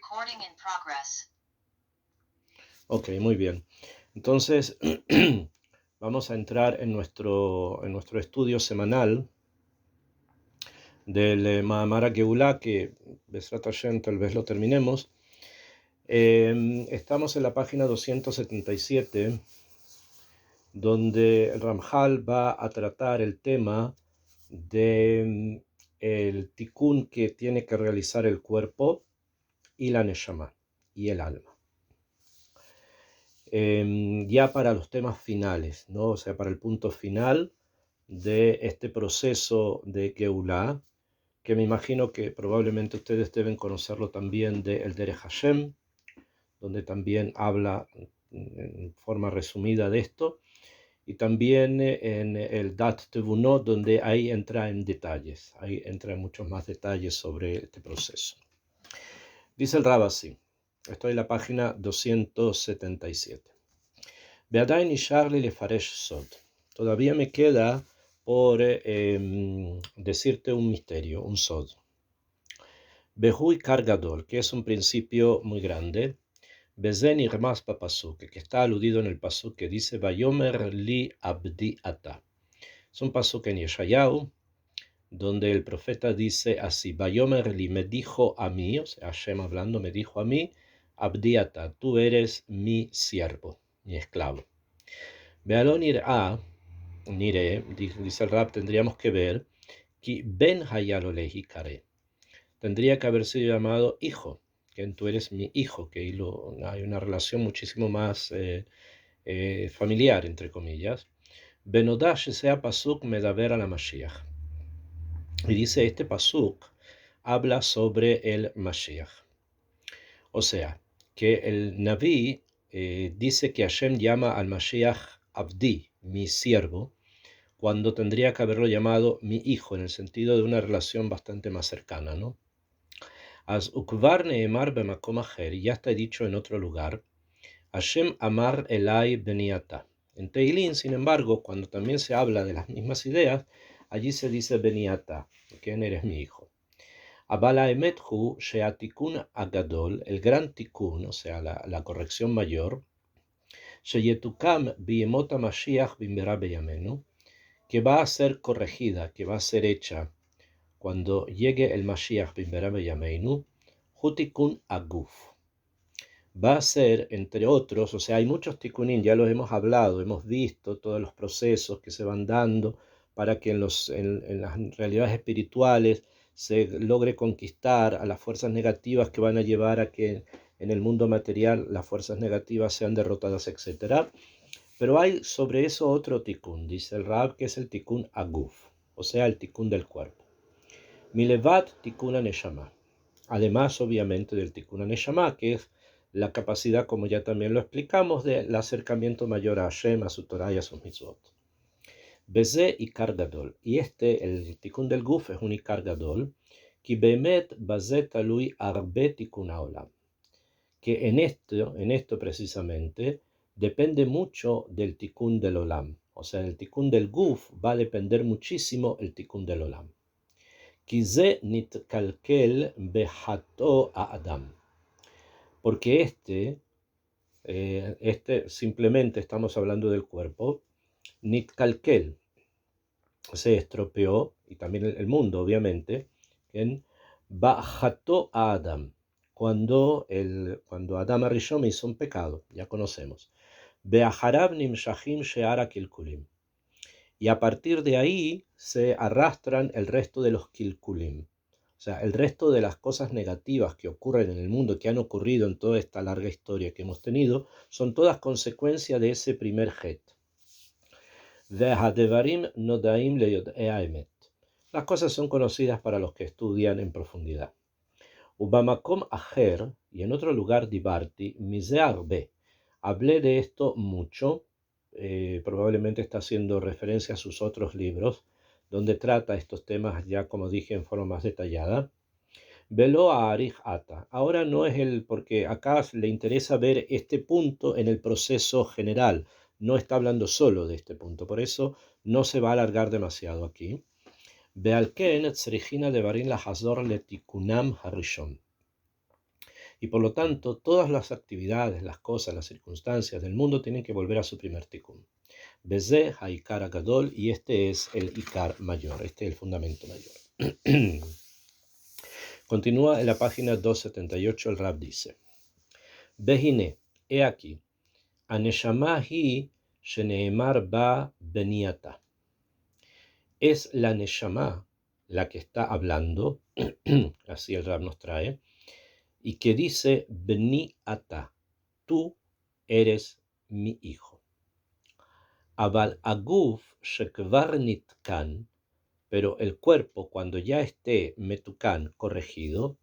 Recording in progress. Ok, muy bien. Entonces, vamos a entrar en nuestro estudio semanal del Mahamara Geulah, que Besrat Hashem tal vez lo terminemos. Estamos en la página 277, donde el Ramjal va a tratar el tema de el tikkun que tiene que realizar el cuerpo y la neshama, y el alma. Ya para los temas finales, ¿no? O sea, para el punto final de este proceso de Geulah, que me imagino que probablemente ustedes deben conocerlo también de el Derech Hashem, donde también habla en forma resumida de esto, y también en el Dat Tevunot, donde ahí entra en detalles, ahí entra en muchos más detalles sobre este proceso. Dice el Rab así, estoy en la página 277. Be'adain nishar li lefaresh sod. Todavía me queda por decirte un misterio, un sod. Behui Kargadol, que es un principio muy grande. Bezen irmas papasuk, que está aludido en el pasuk que dice Vayomer li abdi ata. Es un pasuk en Yeshayahu, donde el profeta dice así: Vayomer li, me dijo a mí, o sea, Hashem hablando, me dijo a mí, abdi ata, tú eres mi siervo, mi esclavo. Bealon ir'a, nire, dice el Rab, tendríamos que ver, que ben hayalolehi kare, tendría que haber sido llamado hijo, que tú eres mi hijo, que hay una relación muchísimo más familiar, entre comillas. Benodash sea pasuk medaber a la Mashiach. Y dice, este pasuk habla sobre el Mashiach. O sea, que el Naví dice que Hashem llama al Mashiach Abdi, mi siervo, cuando tendría que haberlo llamado mi hijo, en el sentido de una relación bastante más cercana, ¿no? As ukvar neemar bemakom acher, ya está dicho en otro lugar, Hashem amar elai beniata. En Teilín, sin embargo, cuando también se habla de las mismas ideas, allí se dice beniata, ¿quién eres mi hijo? Abala emet hu sheatikun agadol, el gran tikun, o sea, la corrección mayor, sheyetukam biemota mashiach bimera beyamenu, que va a ser corregida, que va a ser hecha cuando llegue el Mashiach bimera beyamenu, hutikun aguf. Va a ser, entre otros, o sea, hay muchos tikkunim, ya los hemos hablado, hemos visto todos los procesos que se van dando para que en las realidades espirituales se logre conquistar a las fuerzas negativas que van a llevar a que en el mundo material las fuerzas negativas sean derrotadas, etc. Pero hay sobre eso otro tikkun, dice el Rab, que es el tikkun aguf, o sea, el tikkun del cuerpo. Milevat tikkun neshama. Además, obviamente, del tikkun neshama, que es la capacidad, como ya también lo explicamos, del acercamiento mayor a Hashem, a su Torah y a sus mitzvot. Beze ikar gadol. Y el tikkun del guf, es un ikar gadol, ki bemet baze talui arbe tikkun haolam. Que en esto precisamente, depende mucho del tikkun del olam. O sea, el tikkun del guf va a depender muchísimo el tikkun del olam. Ki ze nitkalkel behato a Adam. Porque simplemente estamos hablando del cuerpo, nitkalkel, se estropeó, y también el mundo, obviamente, en bajato a Adam, cuando Adam Arishon hizo un pecado, ya conocemos. Beaharab nimshachim sheara kilkulim. Y a partir de ahí se arrastran el resto de los kilkulim. O sea, el resto de las cosas negativas que ocurren en el mundo, que han ocurrido en toda esta larga historia que hemos tenido, son todas consecuencia de ese primer het. Las cosas son conocidas para los que estudian en profundidad. Ubamakom acher, y en otro lugar dibarti, mise arbe. Hablé de esto mucho, probablemente está haciendo referencia a sus otros libros, donde trata estos temas ya, como dije, en forma más detallada. Velo a Arij Ata. Ahora no es porque acá le interesa ver este punto en el proceso general. No está hablando solo de este punto, por eso no se va a alargar demasiado aquí. Bealken tzrichina devarim lahazor letikunam harishon. Y por lo tanto, todas las actividades, las cosas, las circunstancias del mundo tienen que volver a su primer tikkun. Beze haikar agadol, y este es el ikar mayor, este es el fundamento mayor. Continúa en la página 278, el Rab dice, Behine, he aquí, Aneshama hi sheneemar ba beniata. Es la Neshama la que está hablando, así el Rab nos trae, y que dice, Beniata, tú eres mi hijo. Aval aguf shekvar nitkan, pero el cuerpo, cuando ya esté metukan, corregido,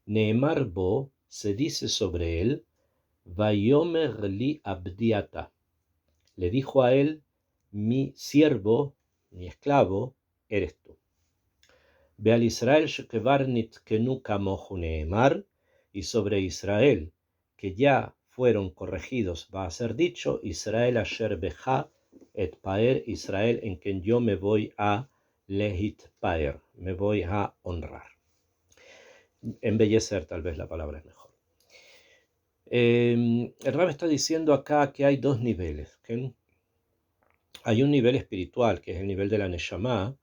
neemar bo, se dice sobre él, vayomer li abdiata, le dijo a él, mi siervo, mi esclavo, eres tú. Beal Israel shekevar nitkenu kamohu neemar, y sobre Israel, que ya fueron corregidos, va a ser dicho, Israel asher beja et paer, Israel en quien yo me voy a lehit paer, me voy a honrar. Embellecer, tal vez la palabra es mejor. El Rab está diciendo acá que hay dos niveles. ¿Okay? Hay un nivel espiritual, que es el nivel de la Neshama,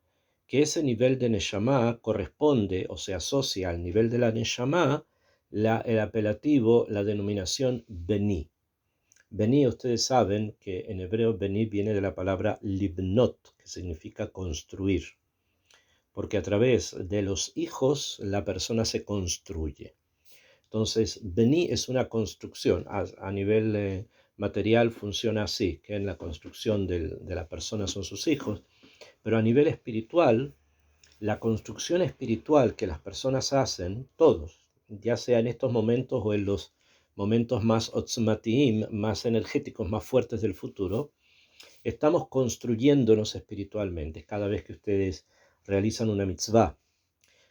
que ese nivel de Neshama corresponde o se asocia al nivel de la Neshama el apelativo, la denominación Beni. Beni, ustedes saben que en hebreo Beni viene de la palabra libnot, que significa construir, porque a través de los hijos la persona se construye. Entonces, Beni es una construcción, a nivel material funciona así, que en la construcción de la persona son sus hijos, pero a nivel espiritual, la construcción espiritual que las personas hacen, todos, ya sea en estos momentos o en los momentos más otzmatiim, más energéticos, más fuertes del futuro, estamos construyéndonos espiritualmente. Cada vez que ustedes realizan una mitzvah,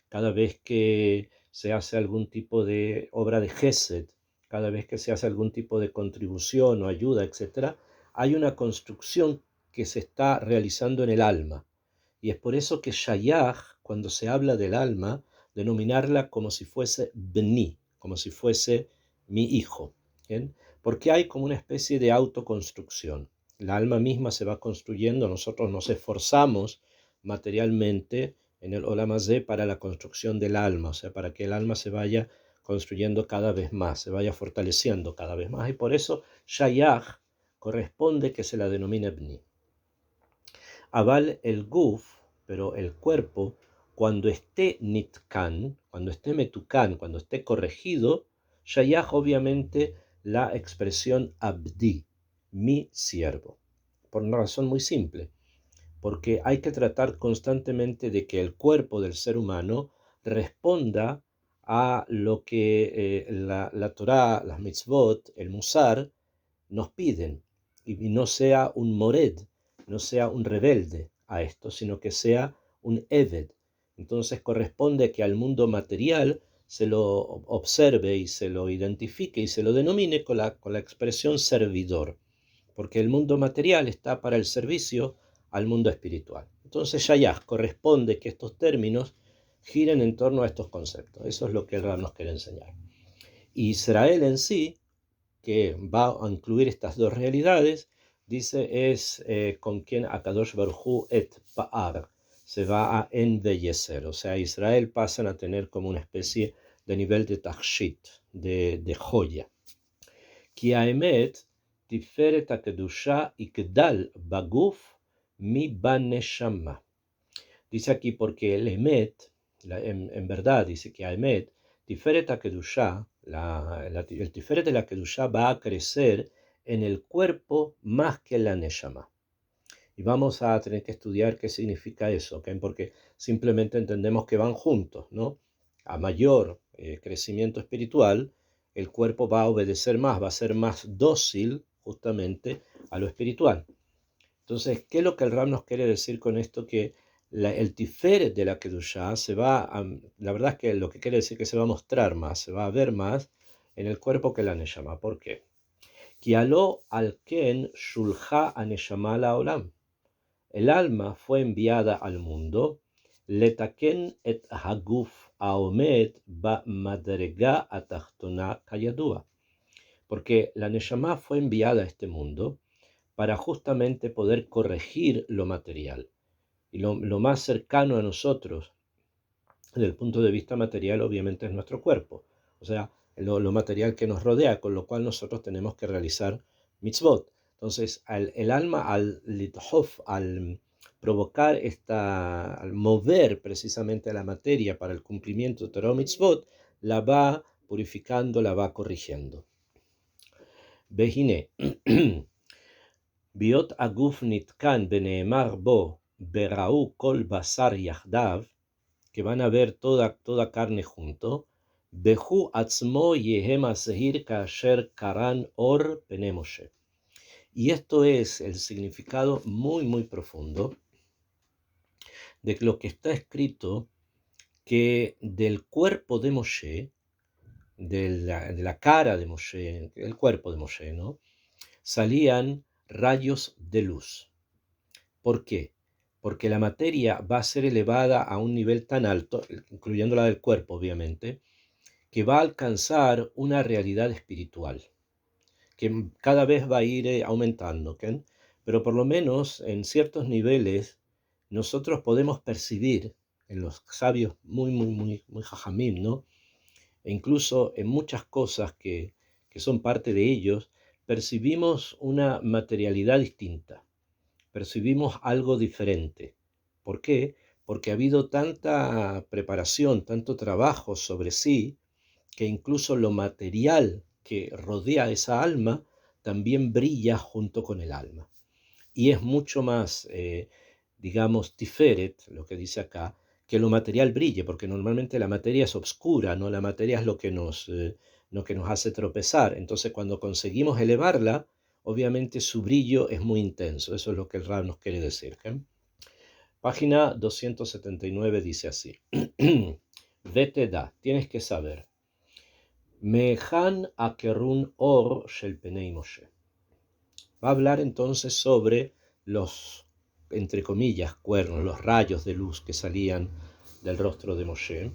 cada vez que se hace algún tipo de obra de Gesed, cada vez que se hace algún tipo de contribución o ayuda, etc., hay una construcción que se está realizando en el alma. Y es por eso que Shayach, cuando se habla del alma, denominarla como si fuese Bni, como si fuese mi hijo. ¿Bien? Porque hay como una especie de autoconstrucción. La alma misma se va construyendo, nosotros nos esforzamos materialmente en el Olam Hazé para la construcción del alma, o sea, para que el alma se vaya construyendo cada vez más, se vaya fortaleciendo cada vez más. Y por eso Shayach corresponde que se la denomine Bni. Aval el guf, pero el cuerpo, cuando esté nitkan, cuando esté metukan, cuando esté corregido, shayach obviamente la expresión abdi, mi siervo. Por una razón muy simple, porque hay que tratar constantemente de que el cuerpo del ser humano responda a lo que la Torá, las mitzvot, el musar, nos piden, y no sea un mored, no sea un rebelde a esto, sino que sea un eved. Entonces corresponde que al mundo material se lo observe y se lo identifique y se lo denomine con la expresión servidor, porque el mundo material está para el servicio al mundo espiritual. Entonces ya corresponde que estos términos giren en torno a estos conceptos. Eso es lo que el Rab nos quiere enseñar. Israel en sí, que va a incluir estas dos realidades, dice, es con quien Akadosh Baruj Hu et Pa'ar, se va a embellecer. O sea, Israel pasan a tener como una especie de nivel de tachshit, de joya. Ki haemet tiferet hakedusha ikdal baguf mi baneshama. Dice aquí porque el emet, en verdad, dice que haemet tiferet hakedusha, el tiferet de la kedusha va a crecer en el cuerpo más que en la neshama. Y vamos a tener que estudiar qué significa eso, ¿okay? Porque simplemente entendemos que van juntos, ¿no? A mayor crecimiento espiritual, el cuerpo va a obedecer más, va a ser más dócil justamente a lo espiritual. Entonces, ¿qué es lo que el Rab nos quiere decir con esto? Que el tiferet de la Kedushá se va a, la verdad es que lo que quiere decir que se va a mostrar más, se va a ver más en el cuerpo que la Neshama. ¿Por qué? Ki aló al ken shulha a Neshama la olam. El alma fue enviada al mundo Letaken et haguf haomed ba'madrega atachtona kayadua. Porque la Neshama fue enviada a este mundo para justamente poder corregir lo material. Y lo más cercano a nosotros, desde el punto de vista material, obviamente es nuestro cuerpo. O sea, lo material que nos rodea, con lo cual nosotros tenemos que realizar mitzvot. Entonces, el alma al lithof, al provocar al mover precisamente la materia para el cumplimiento de Torah mitzvot, la va purificando, la va corrigiendo. Behine, Biot aguf nitkan beneemar bo berau kol basar yahdav, que van a ver toda carne junto, Behu atzmo yehem azehir kasher karan or pene Moshe. Y esto es el significado muy, muy profundo de lo que está escrito, que del cuerpo de Moshe, de la cara de Moshe, el cuerpo de Moshe, ¿no?, salían rayos de luz. ¿Por qué? Porque la materia va a ser elevada a un nivel tan alto, incluyendo la del cuerpo, obviamente, que va a alcanzar una realidad espiritual, que cada vez va a ir aumentando, ¿ok? Pero por lo menos en ciertos niveles nosotros podemos percibir en los sabios muy jajamim, ¿no?, e incluso en muchas cosas que son parte de ellos, percibimos una materialidad distinta, percibimos algo diferente. ¿Por qué? Porque ha habido tanta preparación, tanto trabajo sobre sí, que incluso lo material que rodea esa alma también brilla junto con el alma. Y es mucho más, digamos, tiferet, lo que dice acá, que lo material brille, porque normalmente la materia es obscura, ¿no? La materia es lo que nos hace tropezar. Entonces, cuando conseguimos elevarla, obviamente su brillo es muy intenso. Eso es lo que el Rab nos quiere decir, ¿ok? Página 279 dice así. Vete da, tienes que saber. Mehan akerun or shel penei Moshe. Va a hablar entonces sobre los, entre comillas, cuernos, los rayos de luz que salían del rostro de Moshe.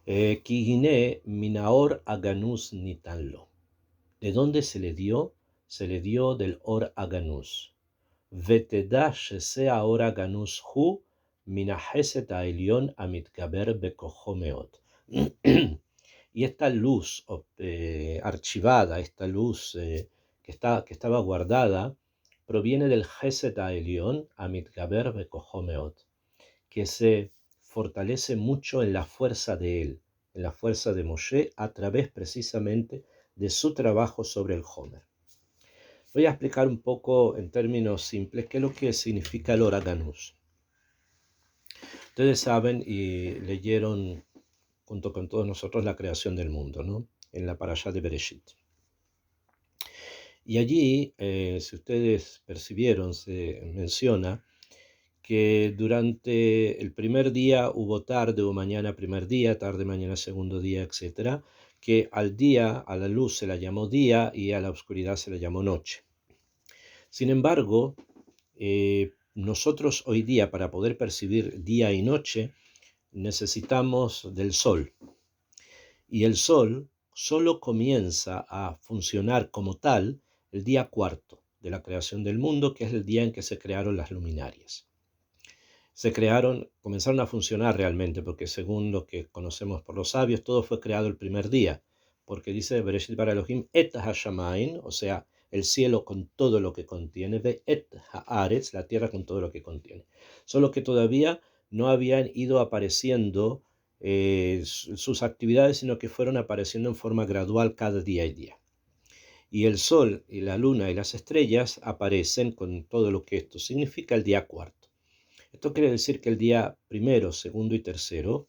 Kihine minaor aganus nitanlo. ¿De dónde se le dio? Se le dio del or aganus. Veteda shesea or aganus hu minaheset haelyon amitgaber bekojo meot. Y esta luz archivada, esta luz que estaba guardada, proviene del Gesed Haelyon Amitgaber Bekojo Meot, que se fortalece mucho en la fuerza de él, en la fuerza de Moshe, a través precisamente de su trabajo sobre el Homer. Voy a explicar un poco en términos simples qué es lo que significa el Oraganus. Ustedes saben y leyeron junto con todos nosotros la creación del mundo, ¿no?, en la parashá de Bereshit. Y allí, si ustedes percibieron, se menciona que durante el primer día hubo tarde o mañana primer día, tarde mañana segundo día, etc., que al día, a la luz se la llamó día y a la oscuridad se la llamó noche. Sin embargo, nosotros hoy día, para poder percibir día y noche, necesitamos del sol. Y el sol solo comienza a funcionar como tal el día cuarto de la creación del mundo, que es el día en que se crearon las luminarias. Comenzaron a funcionar realmente, porque según lo que conocemos por los sabios, todo fue creado el primer día, porque dice Bereshit bara Elohim et hashamain, o sea, el cielo con todo lo que contiene, ve et haaretz, la tierra con todo lo que contiene. Solo que todavía no habían ido apareciendo sus actividades, sino que fueron apareciendo en forma gradual cada día y día. Y el sol y la luna y las estrellas aparecen con todo lo que esto significa el día cuarto. Esto quiere decir que el día primero, segundo y tercero,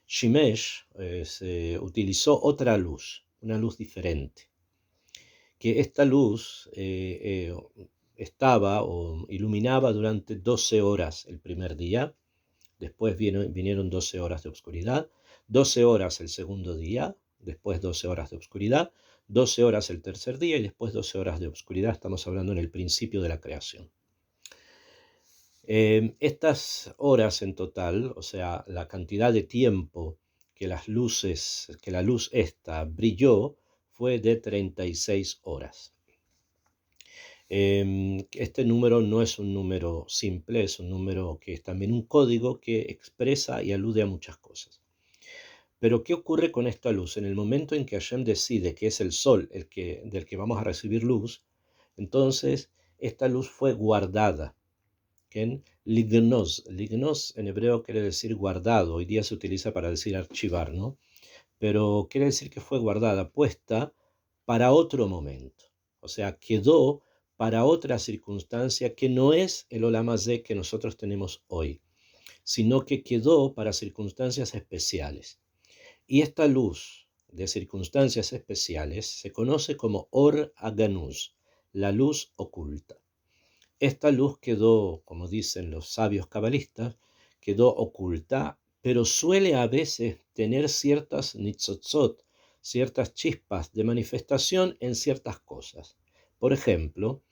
Shimesh se utilizó otra luz, una luz diferente. Que esta luz estaba o iluminaba durante 12 horas el primer día. Después vinieron 12 horas de oscuridad, 12 horas el segundo día, después 12 horas de oscuridad, 12 horas el tercer día y después 12 horas de oscuridad. Estamos hablando en el principio de la creación. Estas horas en total, o sea, la cantidad de tiempo que la luz esta brilló, fue de 36 horas. Este número no es un número simple, es un número que es también un código que expresa y alude a muchas cosas. Pero ¿qué ocurre con esta luz? En el momento en que Hashem decide que es el sol del que vamos a recibir luz, entonces esta luz fue guardada. ¿Ken? Lignos. Lignos en hebreo quiere decir guardado. Hoy día se utiliza para decir archivar, ¿no? Pero quiere decir que fue guardada, puesta para otro momento. O sea, quedó para otra circunstancia que no es el Olam Hazé que nosotros tenemos hoy, sino que quedó para circunstancias especiales. Y esta luz de circunstancias especiales se conoce como Or Aganuz, la luz oculta. Esta luz quedó, como dicen los sabios cabalistas, quedó oculta, pero suele a veces tener ciertas nitzotzot, ciertas chispas de manifestación en ciertas cosas. Por ejemplo,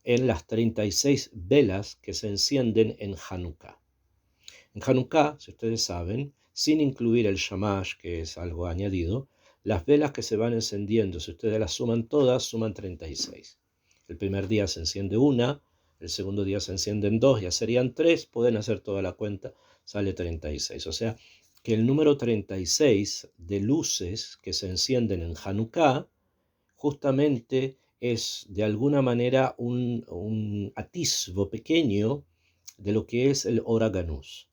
en las 36 velas que se encienden en Hanukkah. En Hanukkah, si ustedes saben, sin incluir el shamash, que es algo añadido, las velas que se van encendiendo, si ustedes las suman todas, suman 36. El primer día se enciende una, el segundo día se encienden dos, ya serían tres, pueden hacer toda la cuenta, sale 36. O sea, que el número 36 de luces que se encienden en Hanukkah justamente es de alguna manera un atisbo pequeño de lo que es el Or Aganuz.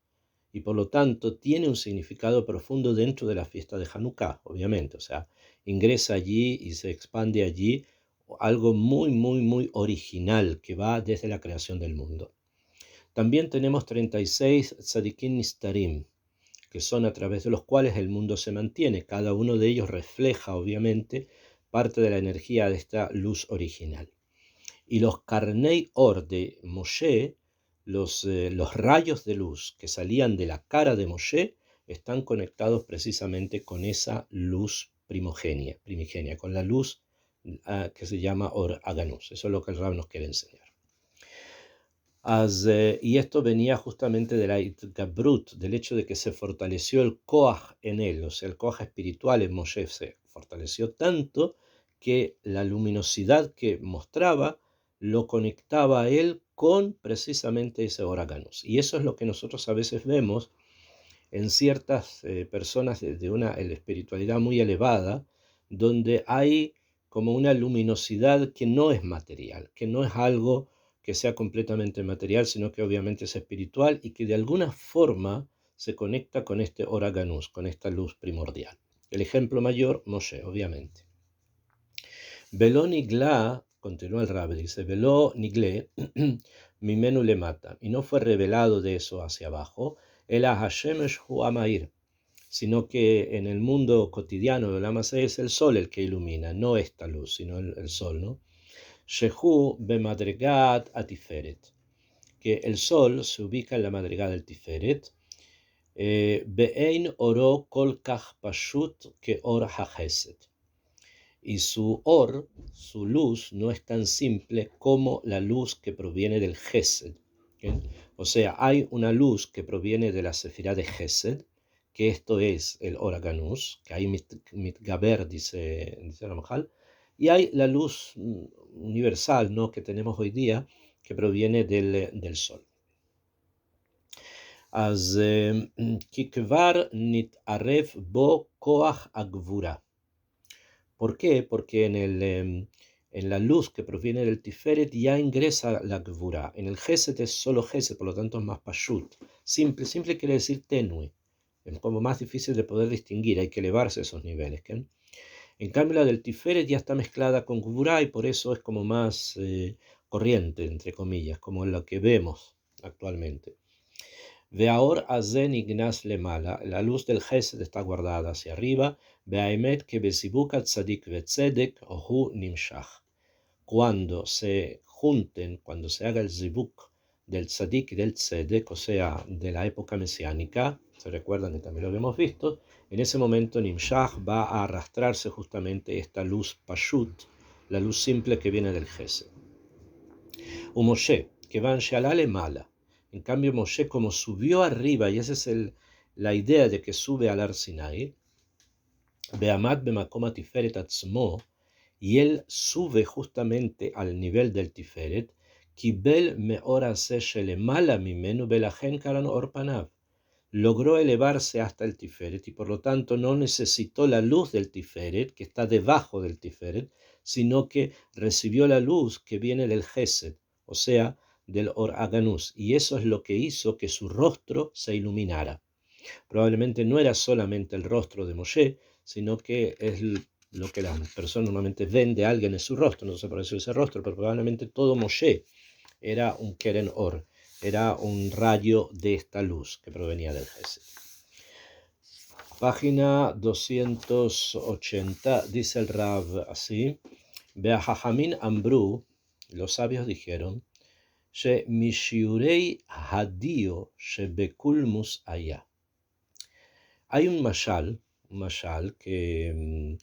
Y por lo tanto tiene un significado profundo dentro de la fiesta de Hanukkah, obviamente. O sea, ingresa allí y se expande allí algo muy, muy, muy original que va desde la creación del mundo. También tenemos 36 tzadikim nistarim, que son a través de los cuales el mundo se mantiene. Cada uno de ellos refleja, obviamente, parte de la energía de esta luz original. Y los Karnei Or de Moshe, los rayos de luz que salían de la cara de Moshe, están conectados precisamente con esa luz primigenia, con la luz que se llama Or Aganuz. Eso es lo que el Rab nos quiere enseñar. Y esto venía justamente de la Itgabrut, del hecho de que se fortaleció el Koach en él, o sea, el Koach espiritual en Moshe se fortaleció tanto que la luminosidad que mostraba lo conectaba a él con precisamente ese Or Aganuz. Y eso es lo que nosotros a veces vemos en ciertas personas de una espiritualidad muy elevada, donde hay como una luminosidad que no es material, que no es algo que sea completamente material, sino que obviamente es espiritual y que de alguna forma se conecta con este Or Aganuz, con esta luz primordial. El ejemplo mayor, Moshe, obviamente. Veló nigla, continúa el Rabbi, dice, veló nigle, mimenu le mata, y no fue revelado de eso hacia abajo, el Hashemesh hu amair, sino que en el mundo cotidiano del Amasei es el sol el que ilumina, no esta luz, sino el sol, ¿no? Shehu bemadregat atiferet, que el sol se ubica en la madrigada del Tiferet, be'ein oro kol kach pashut que or hachesed. Y su luz, no es tan simple como la luz que proviene del Gesed. ¿Okay? O sea, hay una luz que proviene de la Sefirá de Gesed, que esto es el Or Aganuz, que hay mitgaber, dice Ramjal, y hay la luz universal, ¿no?, que tenemos hoy día, que proviene del sol. אז כי כבר נתערב בו כוח הגבורה. ¿Por qué? Porque en la luz que proviene del Tiferet ya ingresa la Gvura. En el Gesed es solo Gesed, por lo tanto es más Pashut. Simple quiere decir tenue. Es como más difícil de poder distinguir, hay que elevarse a esos niveles. ¿Okay? En cambio la del Tiferet ya está mezclada con Gvura y por eso es como más corriente, entre comillas, como lo que vemos actualmente. Ve'aor azen ignas lemala, la luz del Gesed está guardada hacia arriba. Ve'aemet que besibukat tzadik vetzedek ohu nimshach. Cuando se junten, cuando se haga el zibuk del tzadik y del tzedek, o sea, de la época mesiánica, se recuerdan que también lo habíamos visto, en ese momento nimshach va a arrastrarse justamente esta luz pashut, la luz simple que viene del Gesed. Moshe, que van shalale mala. En cambio, Moshe, como subió arriba, y esa es la idea de que sube al Ar Sinai, Be'amad bemakom hatiferet atzmo, y él sube justamente al nivel del Tiferet, Kibel meor hazeh shelemala mimenu velachen karan or panav. Logró elevarse hasta el Tiferet y por lo tanto no necesitó la luz del Tiferet, que está debajo del Tiferet, sino que recibió la luz que viene del Gesed, o sea, del Or Haganus, y eso es lo que hizo que su rostro se iluminara. Probablemente no era solamente el rostro de Moshe, sino que es lo que las personas normalmente ven de alguien en su rostro, no sé por eso ese rostro, pero probablemente todo Moshe era un Keren Or, era un rayo de esta luz que provenía del Gesed. Página 280, dice el Rav así, Be'ahamin Ambru, los sabios dijeron, She mishiurei hadio shebekulmus aya. Hay un mashal que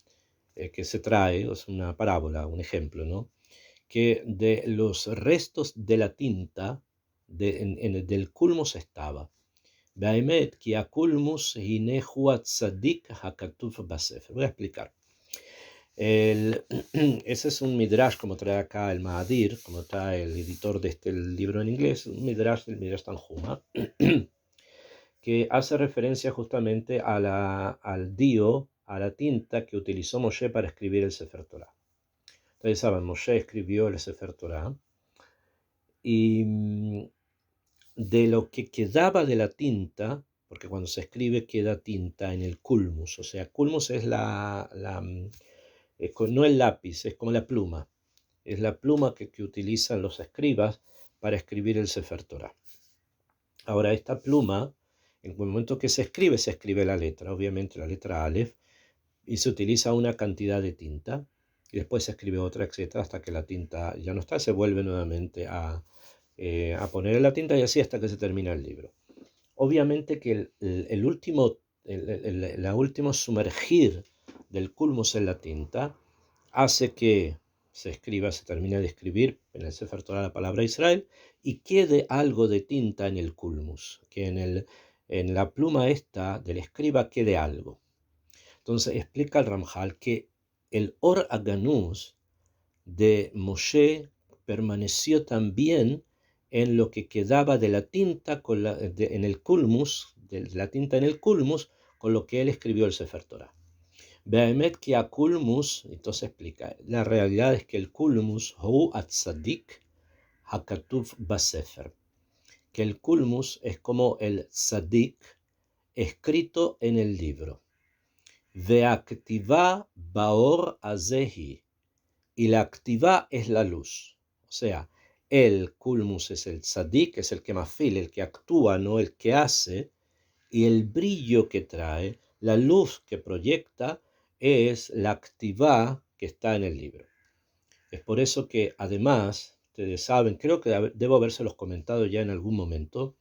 se trae, es una parábola, un ejemplo, ¿no? Que de los restos de la tinta del culmus estaba. Be'emet ki akulmus hine hu tzadik hakatuv basefer. Voy a explicar. Ese es un midrash, como trae acá el Mahadir, como trae el editor de este libro en inglés, un midrash del Midrash Tanjuma, que hace referencia justamente al dio, a la tinta que utilizó Moshe para escribir el Sefer Torah. Ustedes saben, Moshe escribió el Sefer Torah y de lo que quedaba de la tinta, porque cuando se escribe queda tinta en el culmus, o sea, culmus es no el lápiz, es como la pluma, es la pluma que utilizan los escribas para escribir el Sefer Torah. Ahora, esta pluma, en el momento que se escribe la letra, obviamente la letra Aleph, y se utiliza una cantidad de tinta, y después se escribe otra, etcétera, hasta que la tinta ya no está, se vuelve nuevamente a poner la tinta y así hasta que se termina el libro. Obviamente que el último sumergir del culmus en la tinta hace que se termine de escribir en el Sefer Torah la palabra Israel y quede algo de tinta en el culmus, que en la pluma esta del escriba quede algo. Entonces explica el Ramjal que el Or Haganus de Moshe permaneció también en lo que quedaba de la tinta en el culmus, de la tinta en el culmus, con lo que él escribió el Sefer Torah. Be'emet ki kulmus, entonces explica, la realidad es que el culmus hu atzadik hakatuv basefer, que el culmus es como el tzadik escrito en el libro. Ve'aktiva baor azehi, y la activa es la luz, o sea, el culmus es el tzadik, es el que mafil, el que actúa, no el que hace, y el brillo que trae, la luz que proyecta, es la activa que está en el libro. Es por eso que además, ustedes saben, creo que debo habérselos comentado ya en algún momento,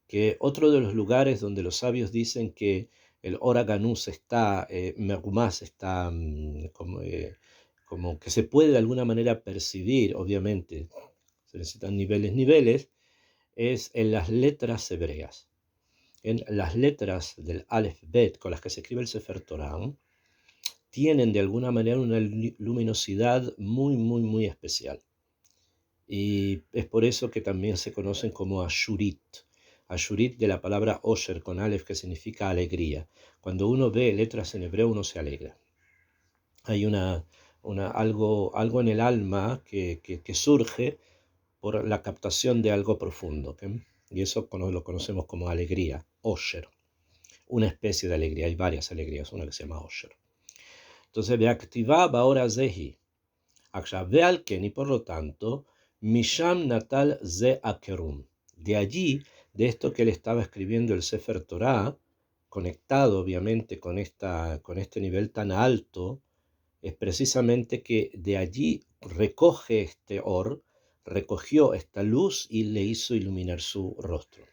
que otro de los lugares donde los sabios dicen que el Or Haganus está, Merumás está como que se puede de alguna manera percibir, obviamente, se necesitan niveles, es en las letras hebreas. En las letras del Aleph Bet con las que se escribe el Sefer Torah, tienen de alguna manera una luminosidad muy, muy, muy especial. Y es por eso que también se conocen como Ashurit. Ashurit de la palabra Osher con Aleph, que significa alegría. Cuando uno ve letras en hebreo, uno se alegra. Hay algo en el alma que surge por la captación de algo profundo. ¿Okay? Y eso lo conocemos como alegría, Osher. Una especie de alegría, hay varias alegrías, una que se llama Osher. Entonces, Be'aktiva Baora Zehi. Ve al Ken, y por lo tanto, Misham Natal Ze Akerum. De allí, de esto que él estaba escribiendo el Sefer Torah, conectado obviamente con este nivel tan alto, es precisamente que de allí recoge recogió esta luz y le hizo iluminar su rostro.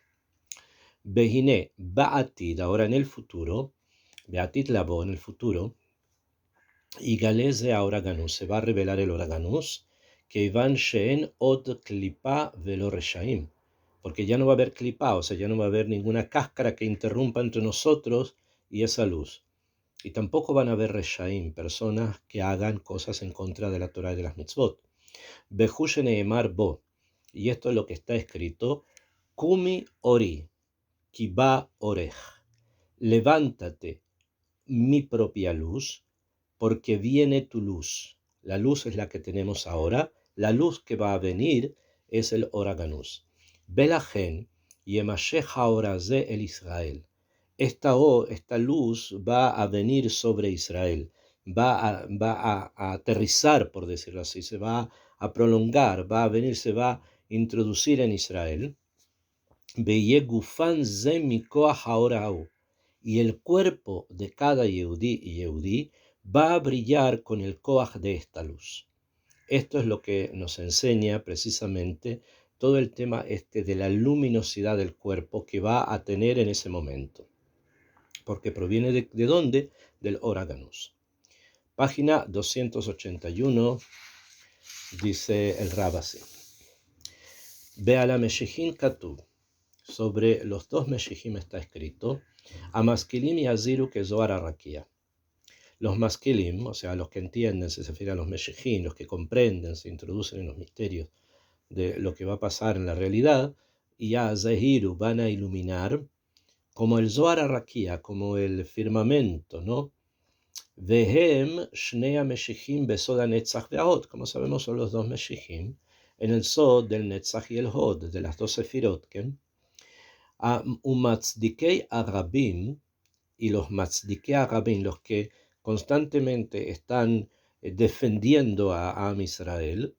Behine Ba'atid, ahora en el futuro, Be'atid Labo, en el futuro, y Galeze ahora Ganus, se va a revelar el Or Haganus, que Ivan Sheen Od Klipa Velo Reshaim, porque ya no va a haber clipa, o sea, ya no va a haber ninguna cáscara que interrumpa entre nosotros y esa luz. Y tampoco van a haber reshaim, personas que hagan cosas en contra de la Torah y de las mitzvot. Behu neemar bo, y esto es lo que está escrito, Kumi ori, kiba orej, levántate, mi propia luz, porque viene tu luz. La luz es la que tenemos ahora, la luz que va a venir es el Oraganus. Belagen, Yemashech haorazeh el Israel. Esta luz va a venir sobre Israel, va a aterrizar, por decirlo así, se va a prolongar, va a venir, se va a introducir en Israel. Beyegufan ze mikoach haorau. Y el cuerpo de cada Yehudí y Yehudí va a brillar con el koach de esta luz. Esto es lo que nos enseña precisamente todo el tema de la luminosidad del cuerpo que va a tener en ese momento. Porque proviene ¿de dónde? Del Oraganus. Página 281, dice el Rab así. Be'ala Meshichin Katuv. Sobre los dos Meshijim está escrito, a Maskilim y Aziru que Zohar Arakia. Los Maskilim, o sea, los que entienden, se refiere a los Meshijim, los que comprenden, se introducen en los misterios de lo que va a pasar en la realidad, y a Zahiru van a iluminar, como el Zohar Arakia, como el firmamento, ¿no? Vehem Shnei Meshijim Besod Netzach Ve'ahod, como sabemos son los dos Meshijim, en el Sod del Netzach y el Hod, de las dos Sefirot, ¿que? Umatzdikei Arabim, y los Matzdikei Arabim, los que constantemente están defendiendo a Am Israel,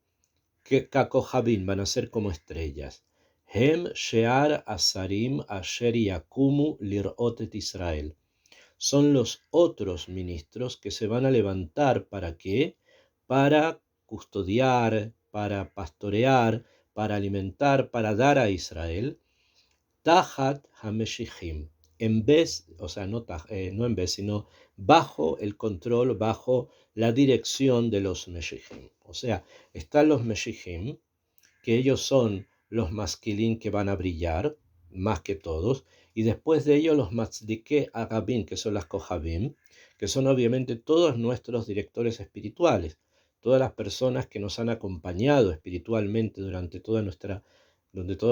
que Kakohabim van a ser como estrellas. Hem Shear Asarim Asher Yakumu Lirot et Israel. Son los otros ministros que se van a levantar ¿para qué? Para custodiar, para pastorear, para alimentar, para dar a Israel. Tahat HaMeshijim, en vez, o sea, no en vez, sino bajo el control, bajo la dirección de los Meshijim. O sea, están los Meshijim, que ellos son los masquilín que van a brillar, más que todos, y después de ellos los Matzdike Arabim, que son las Kohabim, que son obviamente todos nuestros directores espirituales, todas las personas que nos han acompañado espiritualmente durante todo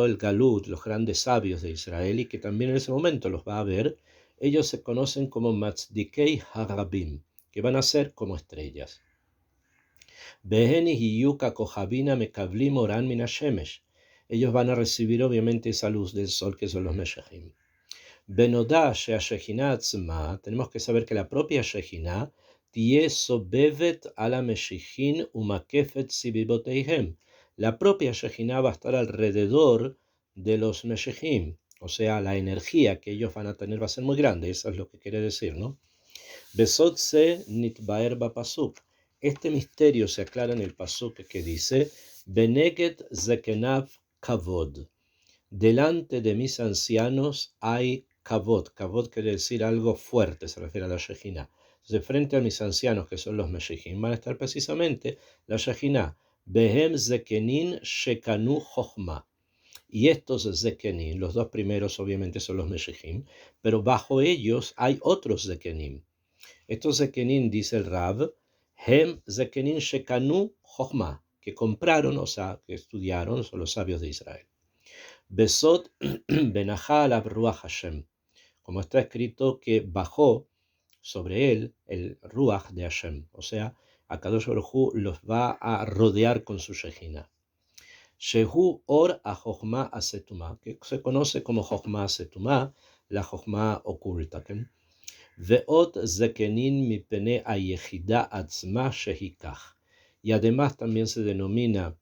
el Galut, los grandes sabios de Israel, y que también en ese momento los va a ver, ellos se conocen como Matzdikei Harabim, que van a ser como estrellas. Beheni hiyuka kohabina mekablim oran min hashemesh. Ellos van a recibir obviamente esa luz del sol que son los Meshachim. Benoda she'ashechina atzma, tenemos que saber que la propia Shechina tie sobevet ala meshichin umakefet sibiboteihem. La propia Shechina va a estar alrededor de los Meshechim, o sea, la energía que ellos van a tener va a ser muy grande, eso es lo que quiere decir, ¿no? Besot se nitbaer bapasuk. Este misterio se aclara en el pasuk que dice, Beneget zekenav kavod. Delante de mis ancianos hay kavod. Kavod quiere decir algo fuerte, se refiere a la Shejina. Entonces, frente a mis ancianos, que son los Meshijim, van a estar precisamente la Shejina. Behem zekenin shekanu chochma. Y estos zekenin, los dos primeros obviamente son los Meshijim, pero bajo ellos hay otros zekenim. Estos zekenin, dice el Rav, hem zekenin shekanu chochma, que compraron, o sea, que estudiaron, son los sabios de Israel. Besot benajá al Ruach Hashem, como está escrito que bajó sobre él el Ruach de Hashem, o sea, Akadosh Baruj Hu los va a rodear con su Shejina. Shehu or a Jochma asetumá, que se conoce como Jochma asetumá, la Jochma oculta. Veot zekenin mipene ayechida atzma shehikach. Y además también se denomina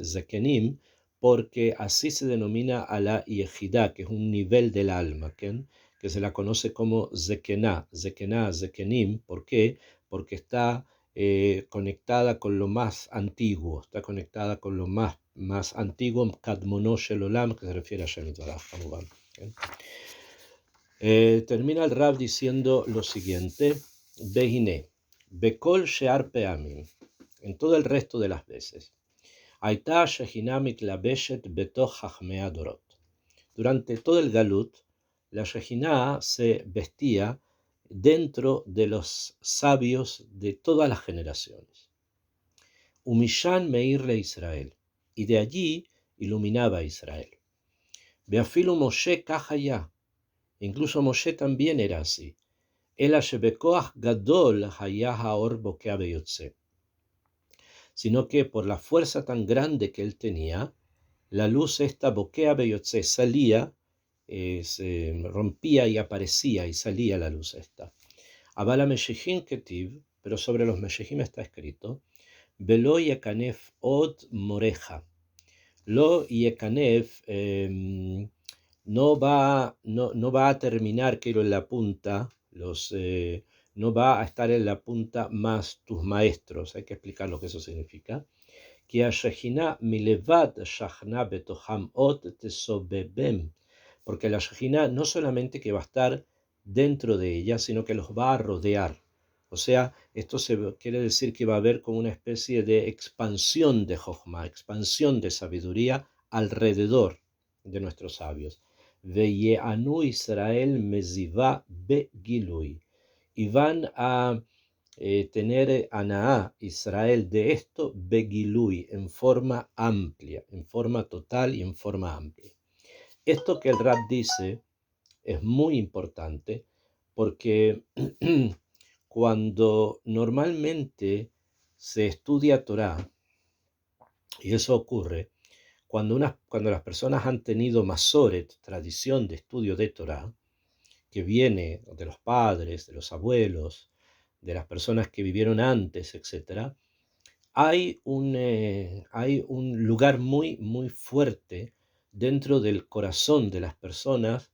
zekenim, porque así se denomina a la yejida, que es un nivel del alma, que se la conoce como zekená, zekenim. ¿Por qué? Porque está conectada con lo más antiguo, está conectada con lo más antiguo, kadmono shel olam, que se refiere a Shem Yitbaraj, termina el Rab diciendo lo siguiente, Behine, Bekol Shear Peamim, en todo el resto de las veces, Aitá Shehinah mitlaveshet betoch chachmei adorot. Durante todo el Galut, la Shehinah se vestía dentro de los sabios de todas las generaciones. Umishan meir le Israel, y de allí iluminaba a Israel. Beafilu Moshe kachaya, incluso Moshe también era así. Ela shebekoach gadol haya haor bokea beyotze, sino que por la fuerza tan grande que él tenía, la luz esta bokea beyotze salía, se rompía y aparecía y salía la luz esta. Abala meshechim ketiv, pero sobre los meshechim está escrito, Velo yekanef od moreja. Lo yekanef no va a terminar, quiero en la punta, no va a estar en la punta más tus maestros. Hay que explicar lo que eso significa. כי השכינה מלבד שכנה בתוכם עוד תסובבם, porque la Shejina no solamente que va a estar dentro de ella, sino que los va a rodear. O sea, esto quiere decir que va a haber como una especie de expansión de Jochma, expansión de sabiduría alrededor de nuestros sabios. Veyeanu Israel meziva begilui, y van a tener Anaá, Israel, de esto, Begilui, en forma amplia, en forma total y en forma amplia. Esto que el Rab dice es muy importante porque cuando normalmente se estudia Torah, y eso ocurre, cuando las personas han tenido Masoret, tradición de estudio de Torah, que viene de los padres, de los abuelos, de las personas que vivieron antes, etc., hay un lugar muy, muy fuerte dentro del corazón de las personas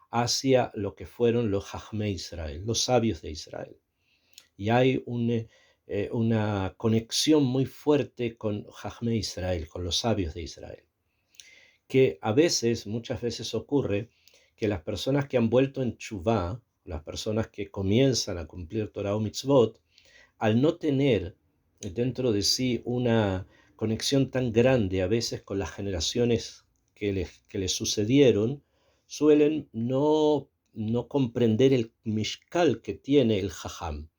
hacia lo que fueron los Jajmei Israel, los sabios de Israel. Y hay una conexión muy fuerte con Jajmei Israel, con los sabios de Israel. Que a veces, muchas veces ocurre que las personas que han vuelto en Tshuvá, las personas que comienzan a cumplir Torah o Mitzvot, al no tener dentro de sí una conexión tan grande a veces con las generaciones que les sucedieron, suelen no comprender el mishkal que tiene el jajam,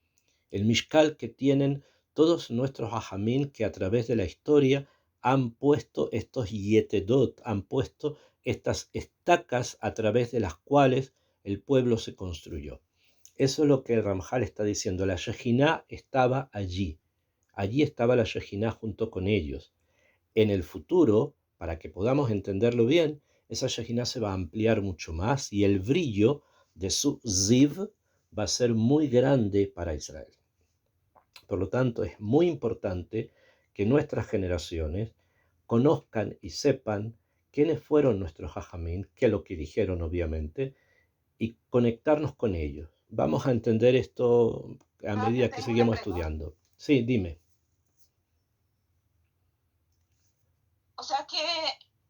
el mishkal que tienen todos nuestros jajamín que a través de la historia han puesto estos yetedot, han puesto estas estacas a través de las cuales el pueblo se construyó. Eso es lo que el Ramjal está diciendo. La Shejinah estaba allí. Allí estaba la Shejinah junto con ellos. En el futuro, para que podamos entenderlo bien, esa Shejinah se va a ampliar mucho más y el brillo de su Ziv va a ser muy grande para Israel. Por lo tanto, es muy importante que nuestras generaciones conozcan y sepan quiénes fueron nuestros Jajamín, qué es lo que dijeron obviamente, y conectarnos con ellos. Vamos a entender esto a medida que seguimos estudiando. Sí, dime. O sea que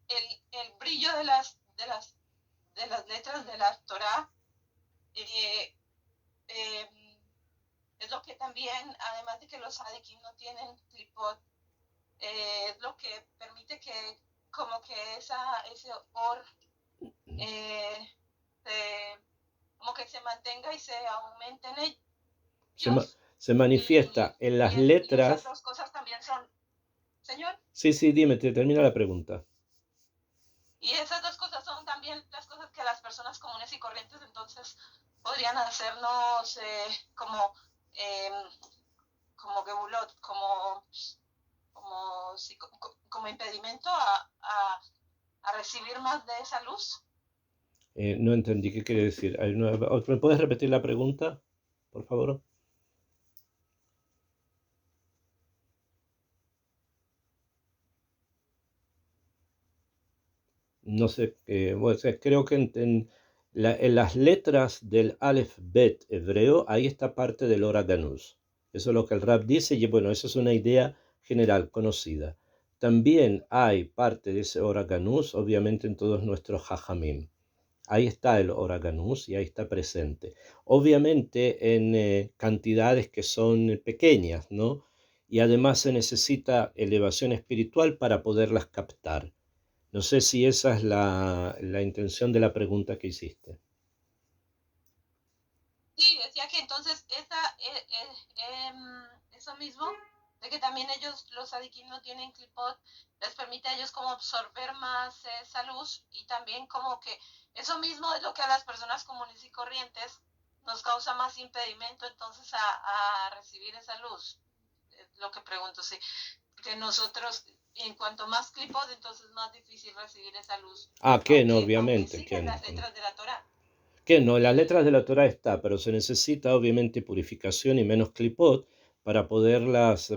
el brillo de las letras de la Torah es lo que también, además de que los Hadikim no tienen tripod, es lo que permite que como que ese or como que se mantenga y se aumente en ellos. Se manifiesta en las letras. Y esas dos cosas también son, señor. Sí, dime, te termina la pregunta. Y esas dos cosas son también las cosas que las personas comunes y corrientes entonces podrían hacernos como gebulot, como impedimento a recibir más de esa luz. No entendí qué quiere decir. ¿Me puedes repetir la pregunta, por favor? No sé, bueno, creo que en las letras del Aleph Bet hebreo, ahí está parte del Ora Ganuz. Eso es lo que el Rab dice, y bueno, esa es una idea general, conocida. También hay parte de ese Ora Ganuz, obviamente, en todos nuestros Jajamim. Ahí está el Ora Ganuz y ahí está presente. Obviamente en cantidades que son pequeñas, ¿no? y además se necesita elevación espiritual para poderlas captar. No sé si esa es la intención de la pregunta que hiciste. Sí, decía que entonces eso mismo, de que también ellos, los tzadikim no tienen clipot, les permite a ellos como absorber más esa luz y también como que eso mismo es lo que a las personas comunes y corrientes nos causa más impedimento entonces a recibir esa luz. Es lo que pregunto, sí, que nosotros, en cuanto más clipot, entonces más difícil recibir esa luz, Que no, aunque obviamente, siguen las letras de la Torah. que no, en las letras de la Torah está, pero se necesita obviamente purificación y menos clipot para poderlas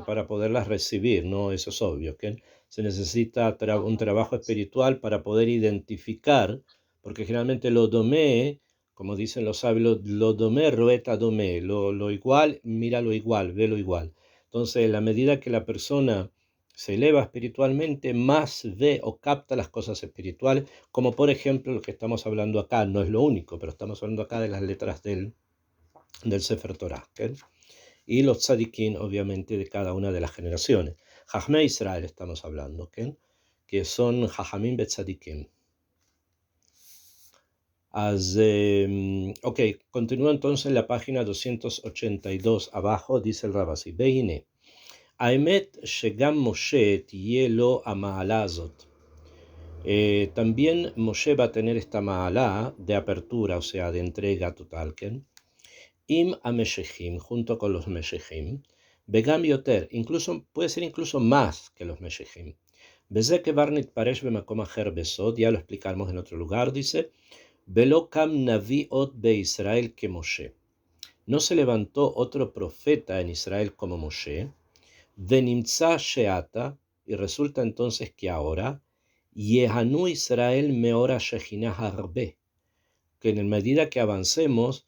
recibir, ¿no? Eso es obvio, que se necesita un trabajo espiritual para poder identificar, porque generalmente lo domé, como dicen los sabios, lo domé, roeta domé, lo igual, mira lo igual, ve lo igual. Entonces, en la medida que la persona se eleva espiritualmente, más ve o capta las cosas espirituales, como por ejemplo lo que estamos hablando acá, no es lo único, pero estamos hablando acá de las letras del Sefer Torah, ¿ok? Y los tzadikim, obviamente, de cada una de las generaciones. Jajme Israel estamos hablando, ¿ok? Que son Jajamim Betzadikim. Ok, continúa entonces en la página 282 abajo, dice el Rabasi, Beine, Aemet Shegam Moshe Tielo Amaalazot. También Moshe va a tener esta ma'alá de apertura, o sea, de entrega total, ¿ken? Im ameshechim, junto con los meshechim, vegam yoter, incluso, puede ser incluso más que los meshechim. Beze que barnit paresh bemakom acher besod, ya lo explicamos en otro lugar, dice, velo kam navi ot be Israel que Moshe. No se levantó otro profeta en Israel como Moshe, venimtza sheata, y resulta entonces que ahora, Yehanu Israel meora Shejinah harbe, que en medida que avancemos,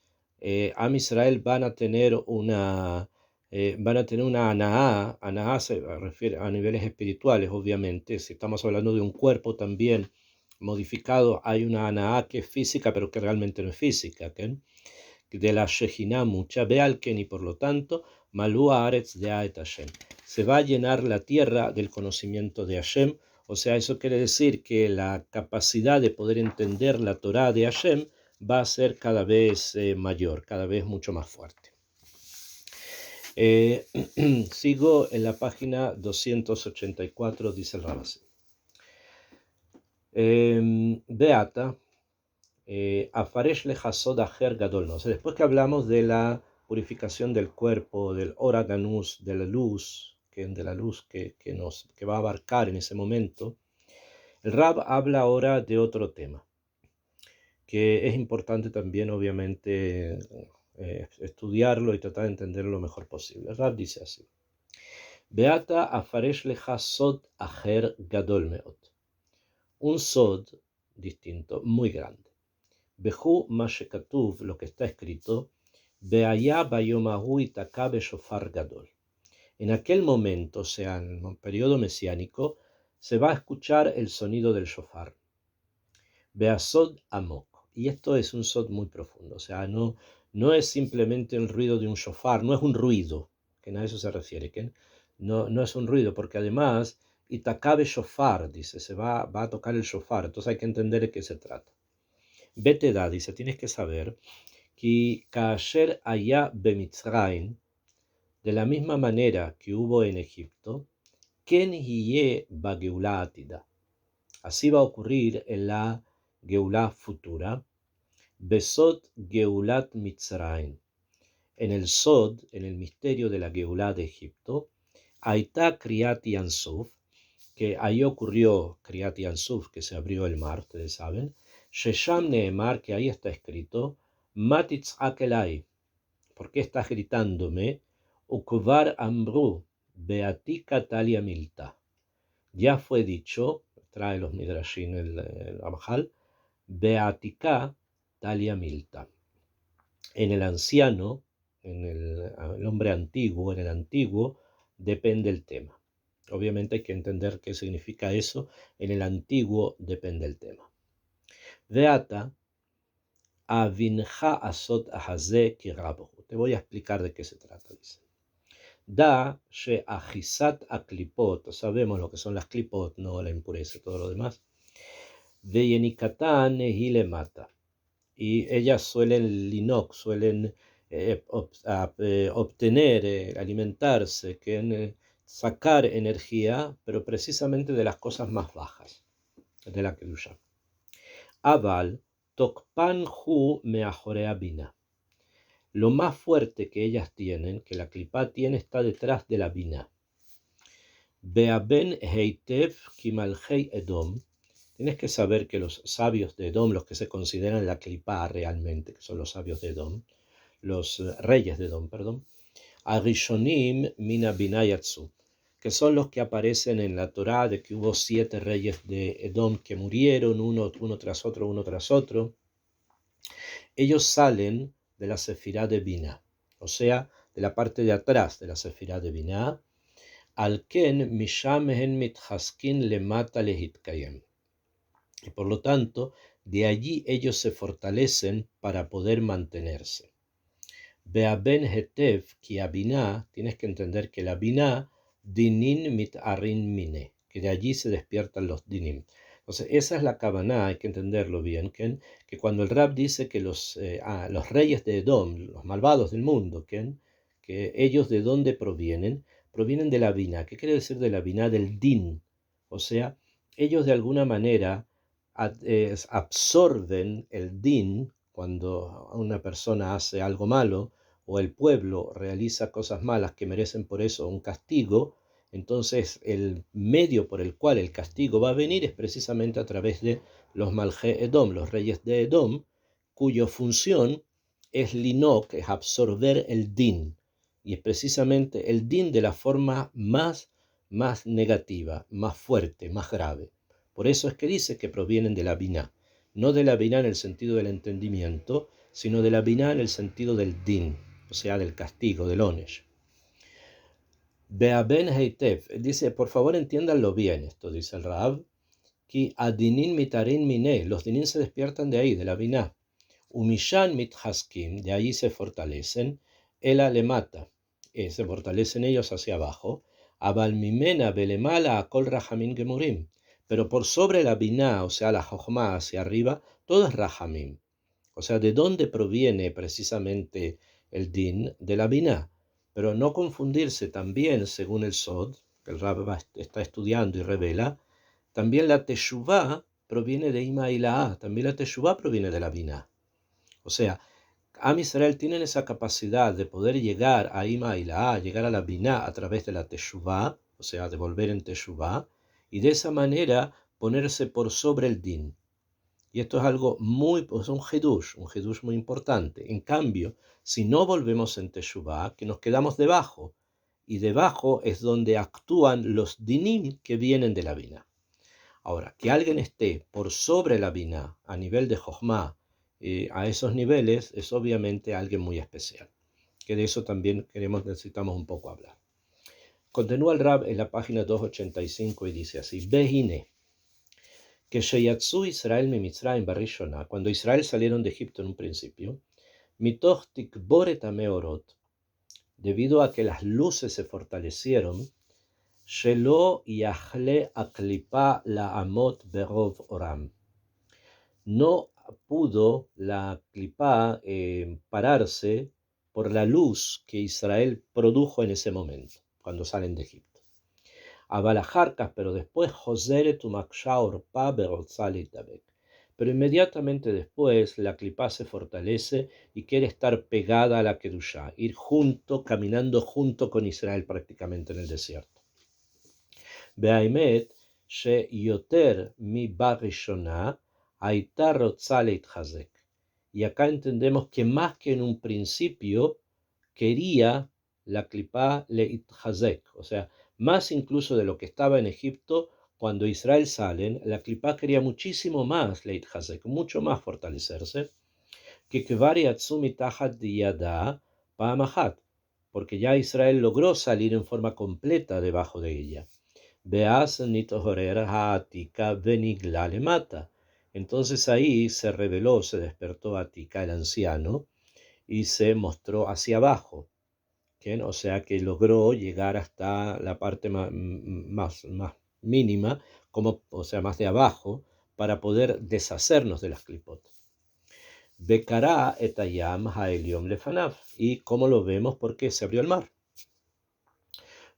Am Israel van a tener una anahá se refiere a niveles espirituales, obviamente, si estamos hablando de un cuerpo también modificado, hay una anahá que es física, pero que realmente no es física, ¿okay? De la Shejinah mucha, Bealken, y por lo tanto, Malúa Aretz de Aet Hashem. Se va a llenar la tierra del conocimiento de Hashem, o sea, eso quiere decir que la capacidad de poder entender la Torah de Hashem va a ser cada vez mayor, cada vez mucho más fuerte. Sigo en la página 284, dice el Rabasi. Beata, Afaresh lejasod aher gadol, no. O sea, después que hablamos de la purificación del cuerpo, del oraganus, de la luz, que va a abarcar en ese momento, el Rab habla ahora de otro tema, que es importante también, obviamente, estudiarlo y tratar de entenderlo lo mejor posible. El Rab dice así: Beata afaresh lejasod aher gadol meot. Un sod distinto, muy grande. Behu Mashekatuv, lo que está escrito, Beaya Bayomahu Itaka Beshofar Gadol. En aquel momento, o sea, en el periodo mesiánico, se va a escuchar el sonido del shofar. Beasod Amok. Y esto es un sod muy profundo, o sea, no es simplemente el ruido de un shofar, no es un ruido, que a eso se refiere, que no es un ruido, porque además, Itakabe shofar, dice, va a tocar el shofar, entonces hay que entender de qué se trata. Vete da, dice, tienes que saber que Kasher allá Bemitzraim, de la misma manera que hubo en Egipto, Ken hiye ba Geulá atida. Así va a ocurrir en la Geulá futura, Besod Geulat Mitzraim. En el Sod, en el misterio de la Geulá de Egipto, Aitá Kriat Yansuf, que ahí ocurrió Kriat Yansuf, que se abrió el mar, ustedes saben, Shesham Neemar, que ahí está escrito, Matitz Akelai, ¿por qué estás gritándome? Ukvar Ambru, Beatika Talia Milta. Ya fue dicho, trae los Midrashim el Ramjal, Beatika Talia Milta. En el anciano, en el hombre antiguo, en el antiguo, depende el tema. Obviamente hay que entender qué significa eso. En el antiguo depende el tema. Veata avinja asot ahaze kirabohu. Te voy a explicar de qué se trata, dice. Da she ajizat a klipot, sabemos lo que son las klipot, no la impureza, todo lo demás. Veyenikatan hile mata. Y ellas suelen linok, suelen obtener, alimentarse, sacar energía, pero precisamente de las cosas más bajas de la kedusha. Aval tokpan hu meajorea bina. Lo más fuerte que ellas tienen, que la clipá tiene, está detrás de la bina. Beaben heitev kimalhei edom. Tienes que saber que los sabios de Edom, los que se consideran la clipá realmente, que son los sabios de Edom, los reyes de Edom, perdón, Arishonim mina binayatsu, que son los que aparecen en la Torá de que hubo 7 reyes de Edom que murieron uno tras otro. Ellos salen de la sefirá de Binah, o sea, de la parte de atrás de la sefirá de Binah, al ken misham hen mithaskin lemata lehitkayem. Y por lo tanto, de allí ellos se fortalecen para poder mantenerse. Beaben hetev ki abinah, tienes que entender que la binah, dinin mit arin mine, que de allí se despiertan los dinim. Entonces, esa es la kavaná, hay que entenderlo bien, que cuando el Rab dice que los reyes de Edom, los malvados del mundo, que ellos de dónde provienen, provienen de la binah. ¿Qué quiere decir de la binah? Del din. O sea, ellos de alguna manera absorben el din cuando una persona hace algo malo o el pueblo realiza cosas malas que merecen por eso un castigo. Entonces el medio por el cual el castigo va a venir es precisamente a través de los Malje Edom, los reyes de Edom, cuya función es linok, es absorber el din, y es precisamente el din de la forma más negativa, más fuerte, más grave. Por eso es que dice que provienen de la binah, no de la binah en el sentido del entendimiento, sino de la binah en el sentido del din, o sea, del castigo, del onesh. Beaben heitev, dice, por favor entiéndanlo bien, esto dice el Rab, que adinin mitarin mine, los dinin se despiertan de ahí, de la binah. Umishan mithaskim, de ahí se fortalecen, ela le mata, se fortalecen ellos hacia abajo, abal mimena belemala akol rahamim gemurim, pero por sobre la binah, o sea, la jochma hacia arriba, todo es rahamim. O sea, ¿de dónde proviene precisamente el din? De la binah. Pero no confundirse también, según el Sod, que el Rab está estudiando y revela, también la teshuvá proviene de Ima y la A, también la teshuvá proviene de la binah. O sea, Am Israel tienen esa capacidad de poder llegar a Ima y la A, llegar a la binah a través de la teshuvá, o sea, de volver en teshuvá, y de esa manera ponerse por sobre el din. Y esto es algo es un hidush muy importante. En cambio, si no volvemos en teshuvá, que nos quedamos debajo, y debajo es donde actúan los dinim que vienen de la binah. Ahora, que alguien esté por sobre la binah a nivel de jochma, a esos niveles, es obviamente alguien muy especial. Que de eso también necesitamos un poco hablar. Continúa el Rab en la página 285 y dice así: Behine, que Sheyatsu Israel mi Mitzrayim barishona, cuando Israel salieron de Egipto en un principio, mitoch tikboret ameorot, debido a que las luces se fortalecieron, shelo yachle aklipa la amot berov oram, no pudo la clipá pararse por la luz que Israel produjo en ese momento, cuando salen de Egipto. Abalajarcas, pero después Joseret umakshaor pa berotzalitabek. Pero inmediatamente después la clipá se fortalece y quiere estar pegada a la Kedushá, ir caminando junto con Israel prácticamente en el desierto. Beaimet she yoter mi barishona aita rotza leitchazek. Y acá entendemos que más que en un principio quería la clipá leitchazek, o sea, más incluso de lo que estaba en Egipto, cuando Israel salen, la clipá quería muchísimo más leitchazek, mucho más fortalecerse, que kvar yatzu mitachat yada pa'amachat, porque ya Israel logró salir en forma completa debajo de ella. Beaz nitohorer ha'atika venigla lemata. Entonces ahí se despertó Atika, el anciano, y se mostró hacia abajo. ¿bien? O sea que logró llegar hasta la parte más mínima, como, o sea, más de abajo, para poder deshacernos de las clipot. Bekará etayam haeliom lefanav. ¿Y cómo lo vemos? Porque se abrió el mar.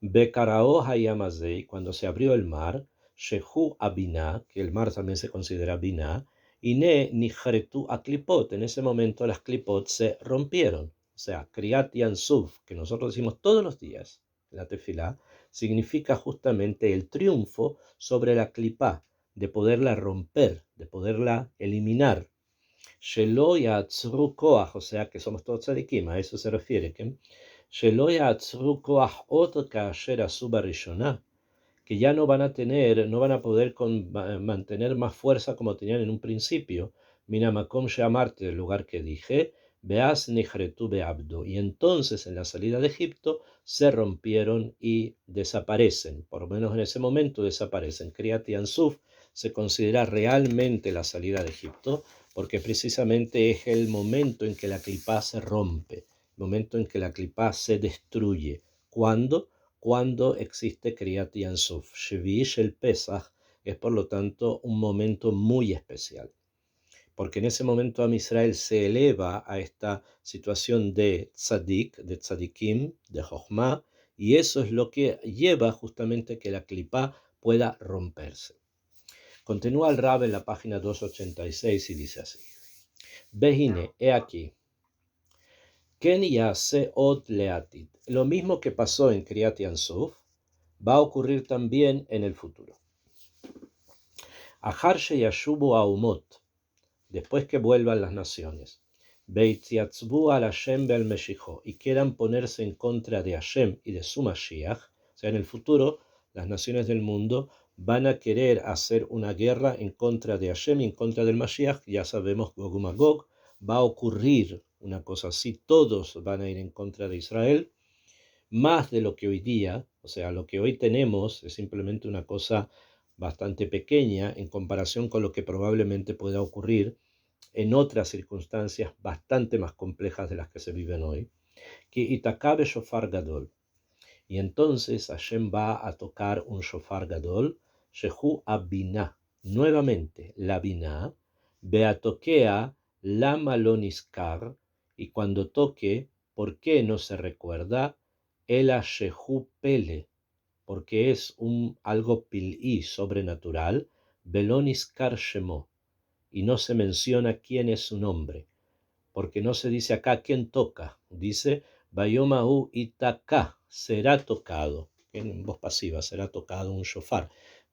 Bekarao hayamazei, cuando se abrió el mar, shehu abina, que el mar también se considera bina, y ne nihretu a clipot. En ese momento las clipot se rompieron. O sea, kriyat yansuf, que nosotros decimos todos los días en la tefilá, significa justamente el triunfo sobre la clipá, de poderla romper, de poderla eliminar. Shelo yatzru koach, o sea que somos todos tzadikim, a eso se refiere, que Shelo yatzru koach ot kasher asu barishonah, que ya no van a tener, no van a poder mantener más fuerza como tenían en un principio. Minamakom sheamarte, el lugar que dije, beas nihretu beabdo. Y entonces en la salida de Egipto se rompieron y desaparecen. Por lo menos en ese momento desaparecen. Kriyat Yansuf se considera realmente la salida de Egipto, porque precisamente es el momento en que la clipá se rompe, el momento en que la clipá se destruye. ¿Cuándo? Cuando existe Kriyat Yansuf. Shvi'i el Pesach es por lo tanto un momento muy especial, porque en ese momento Am Israel se eleva a esta situación de tzadik, de tzadikim, de jochma, y eso es lo que lleva justamente que la clipá pueda romperse. Continúa el Rab en la página 286 y dice así: Behine, he aquí, Ken yase od leatit. Lo mismo que pasó en Kriyat Yansuf va a ocurrir también en el futuro. Ahar sheyashubu haumot, después que vuelvan las naciones, beitziatzbu al Hashem be'al Meshicho, y quieran ponerse en contra de Hashem y de su Mashiach, o sea, en el futuro las naciones del mundo van a querer hacer una guerra en contra de Hashem y en contra del Mashiach. Ya sabemos, Gog y Magog, va a ocurrir una cosa así, todos van a ir en contra de Israel, más de lo que hoy día, o sea, lo que hoy tenemos es simplemente una cosa bastante pequeña en comparación con lo que probablemente pueda ocurrir en otras circunstancias bastante más complejas de las que se viven hoy. Que itakabe shofar gadol. Y entonces Hashem va a tocar un shofar gadol, shehu abina, nuevamente la bina, beatokea la maloniskar, y cuando toque, ¿por qué no se recuerda? El shehu pele, porque es algo pil'i, sobrenatural, beloniskar shemo, y no se menciona quién es su nombre, porque no se dice acá quién toca, dice Bayomahu itaka, será tocado, en voz pasiva, será tocado un shofar.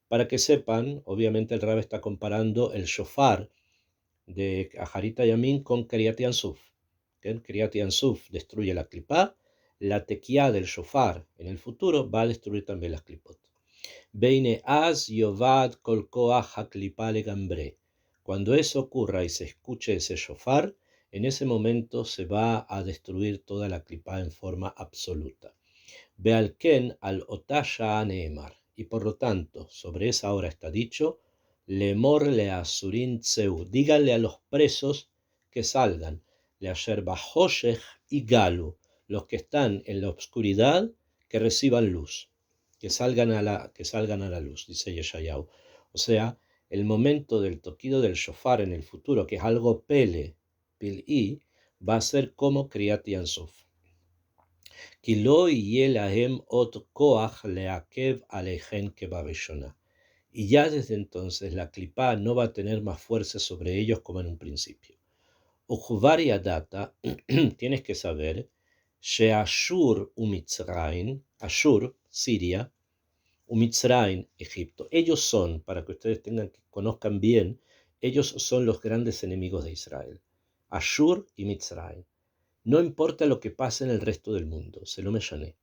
Para que sepan, obviamente el Rab está comparando el shofar de Aharit Yamin con Kriyat Yansuf. Kriyat Yansuf destruye la clipá, la tequía del shofar en el futuro va a destruir también las clipot. Beine az yovad kol koach haklipa legambre. Cuando eso ocurra y se escuche ese shofar, en ese momento se va a destruir toda la clipá en forma absoluta. Bealken al otaya neemar. Y por lo tanto, sobre esa hora está dicho, lemor le asurin tseu. Díganle a los presos que salgan. Le asher bajoshech y galu. Los que están en la oscuridad, que reciban luz. Que salgan a la luz, dice Yeshayahu. O sea, el momento del toquido del shofar en el futuro, que es algo pil'i, va a ser como Kriyat Yansuf. Ki lo yeh lahem ot koach leakev aleichen kebarishonah. Y ya desde entonces la clipá no va a tener más fuerza sobre ellos como en un principio. Uchuvar yadata, tienes que saber, sheashur umitzrain, Ashur, Siria, Umitzrain, Egipto. Ellos son, para que ustedes conozcan bien, ellos son los grandes enemigos de Israel. Ashur y Mitzraim. No importa lo que pase en el resto del mundo, se lo mellané,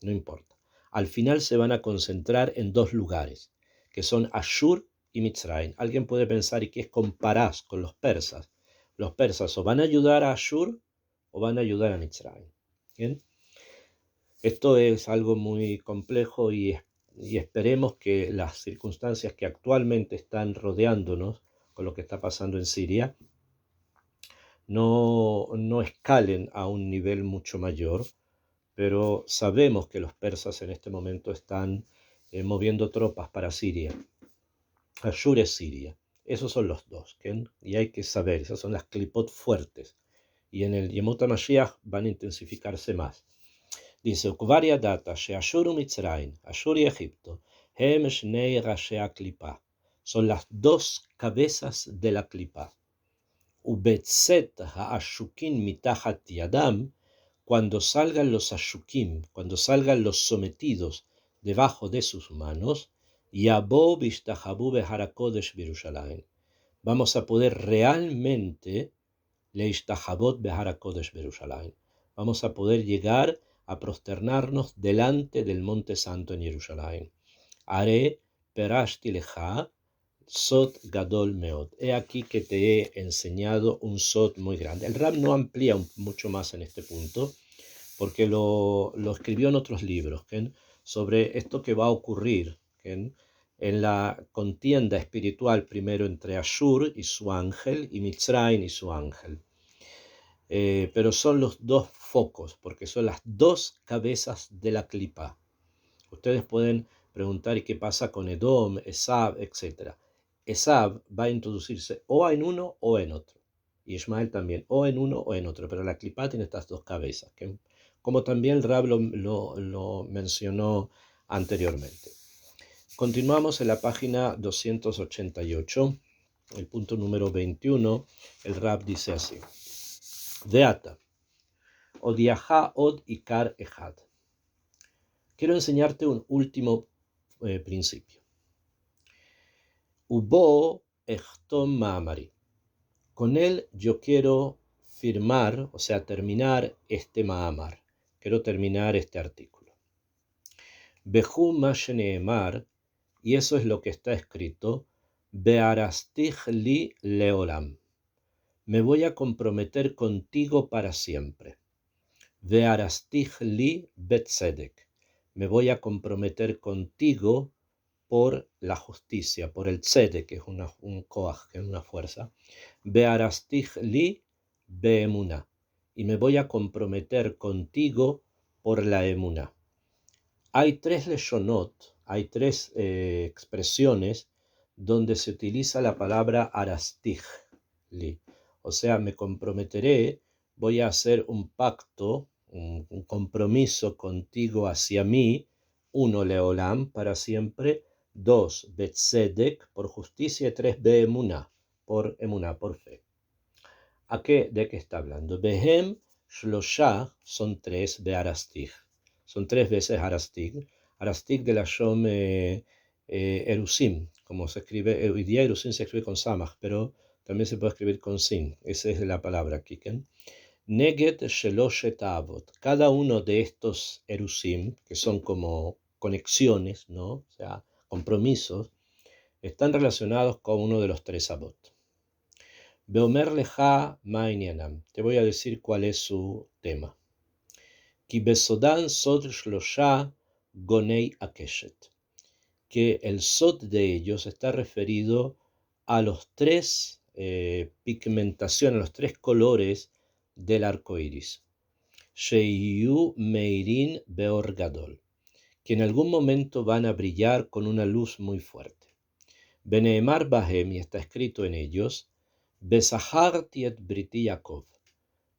no importa. Al final se van a concentrar en dos lugares, que son Ashur y Mitzraim. Alguien puede pensar, ¿y qué comparás con los persas? Los persas o van a ayudar a Ashur o van a ayudar a Mitzraim. ¿Bien? Esto es algo muy complejo y esperemos que las circunstancias que actualmente están rodeándonos con lo que está pasando en Siria no escalen a un nivel mucho mayor, pero sabemos que los persas en este momento están moviendo tropas para Siria. Ashur es Siria. Esos son los dos, ¿ok? Y hay que saber, esas son las clipot fuertes. Y en el Yemot HaMashiach van a intensificarse más. Dice, Ukvar yadata, she'Ashur u'Mitzrayim, Ashur y Egipto, hem shnei rashei haklipa. Son las dos cabezas de la clipa. Ubetzet ha'ashukim mitachat yadam, cuando salgan los ashukim, cuando salgan los sometidos debajo de sus manos, yabo bishtahabu beharakodesh Birushalayim. Vamos a poder realmente leishtahabot beharakodesh Birushalayim. Vamos a poder llegar a prosternarnos delante del Monte Santo en Jerusalén. Are perashti lecha Sot Gadol Meod. He aquí que te he enseñado un Sot muy grande. El Rab no amplía mucho más en este punto, porque lo escribió en otros libros, ¿okay? Sobre esto que va a ocurrir, ¿okay? En la contienda espiritual primero entre Ashur y su ángel y Mitzrayim y su ángel. Pero son los dos focos, porque son las dos cabezas de la clipa. Ustedes pueden preguntar, ¿y qué pasa con Edom, Esab, etcétera? Esab va a introducirse o en uno o en otro. Y Ismael también, o en uno o en otro. Pero la clipá tiene estas dos cabezas, como también el Rab lo mencionó anteriormente. Continuamos en la página 288, el punto número 21. El Rab dice así. Veata, odiaha od ikar ejad. Quiero enseñarte un último principio. Ubo echtom ma'amari. Con él yo quiero firmar, o sea, terminar este ma'amar. Quiero terminar este artículo. Behu ma sheneemar, y eso es lo que está escrito, be'arastich li leolam. Me voy a comprometer contigo para siempre. Ve'arastich li betzedek. Me voy a comprometer contigo por la justicia, por el tzedek, que es un koach, que es una fuerza. Be'arastich li be'emunah. Y me voy a comprometer contigo por la emunah. Hay tres leshonot, hay tres expresiones donde se utiliza la palabra arastich li. O sea, me comprometeré, voy a hacer un pacto, un compromiso contigo hacia mí, uno, leolam, para siempre, dos, betzedek, por justicia, y tres, beemunah, por emunah, por fe. ¿De qué está hablando? Behem shlosha son tres, bearastich. Son tres veces arastich. Arastich de la shom erusim, como se escribe, hoy día erusim se escribe con samach, pero también se puede escribir con sin. Esa es la palabra aquí. Neged sheloshet avot. Cada uno de estos erusim, que son como conexiones, ¿no? O sea, compromisos, están relacionados con uno de los tres avot. Beomer lecha ma'inyanam. Te voy a decir cuál es su tema. Ki besodan sod shlosha gonei akeshet. Que el sod de ellos está referido a los tres pigmentaciones, los tres colores del arco iris. Sheyu meirin beor gadol. Que en algún momento van a brillar con una luz muy fuerte. Beneemar bahem, y está escrito en ellos, Besaharti et briti Yaakov.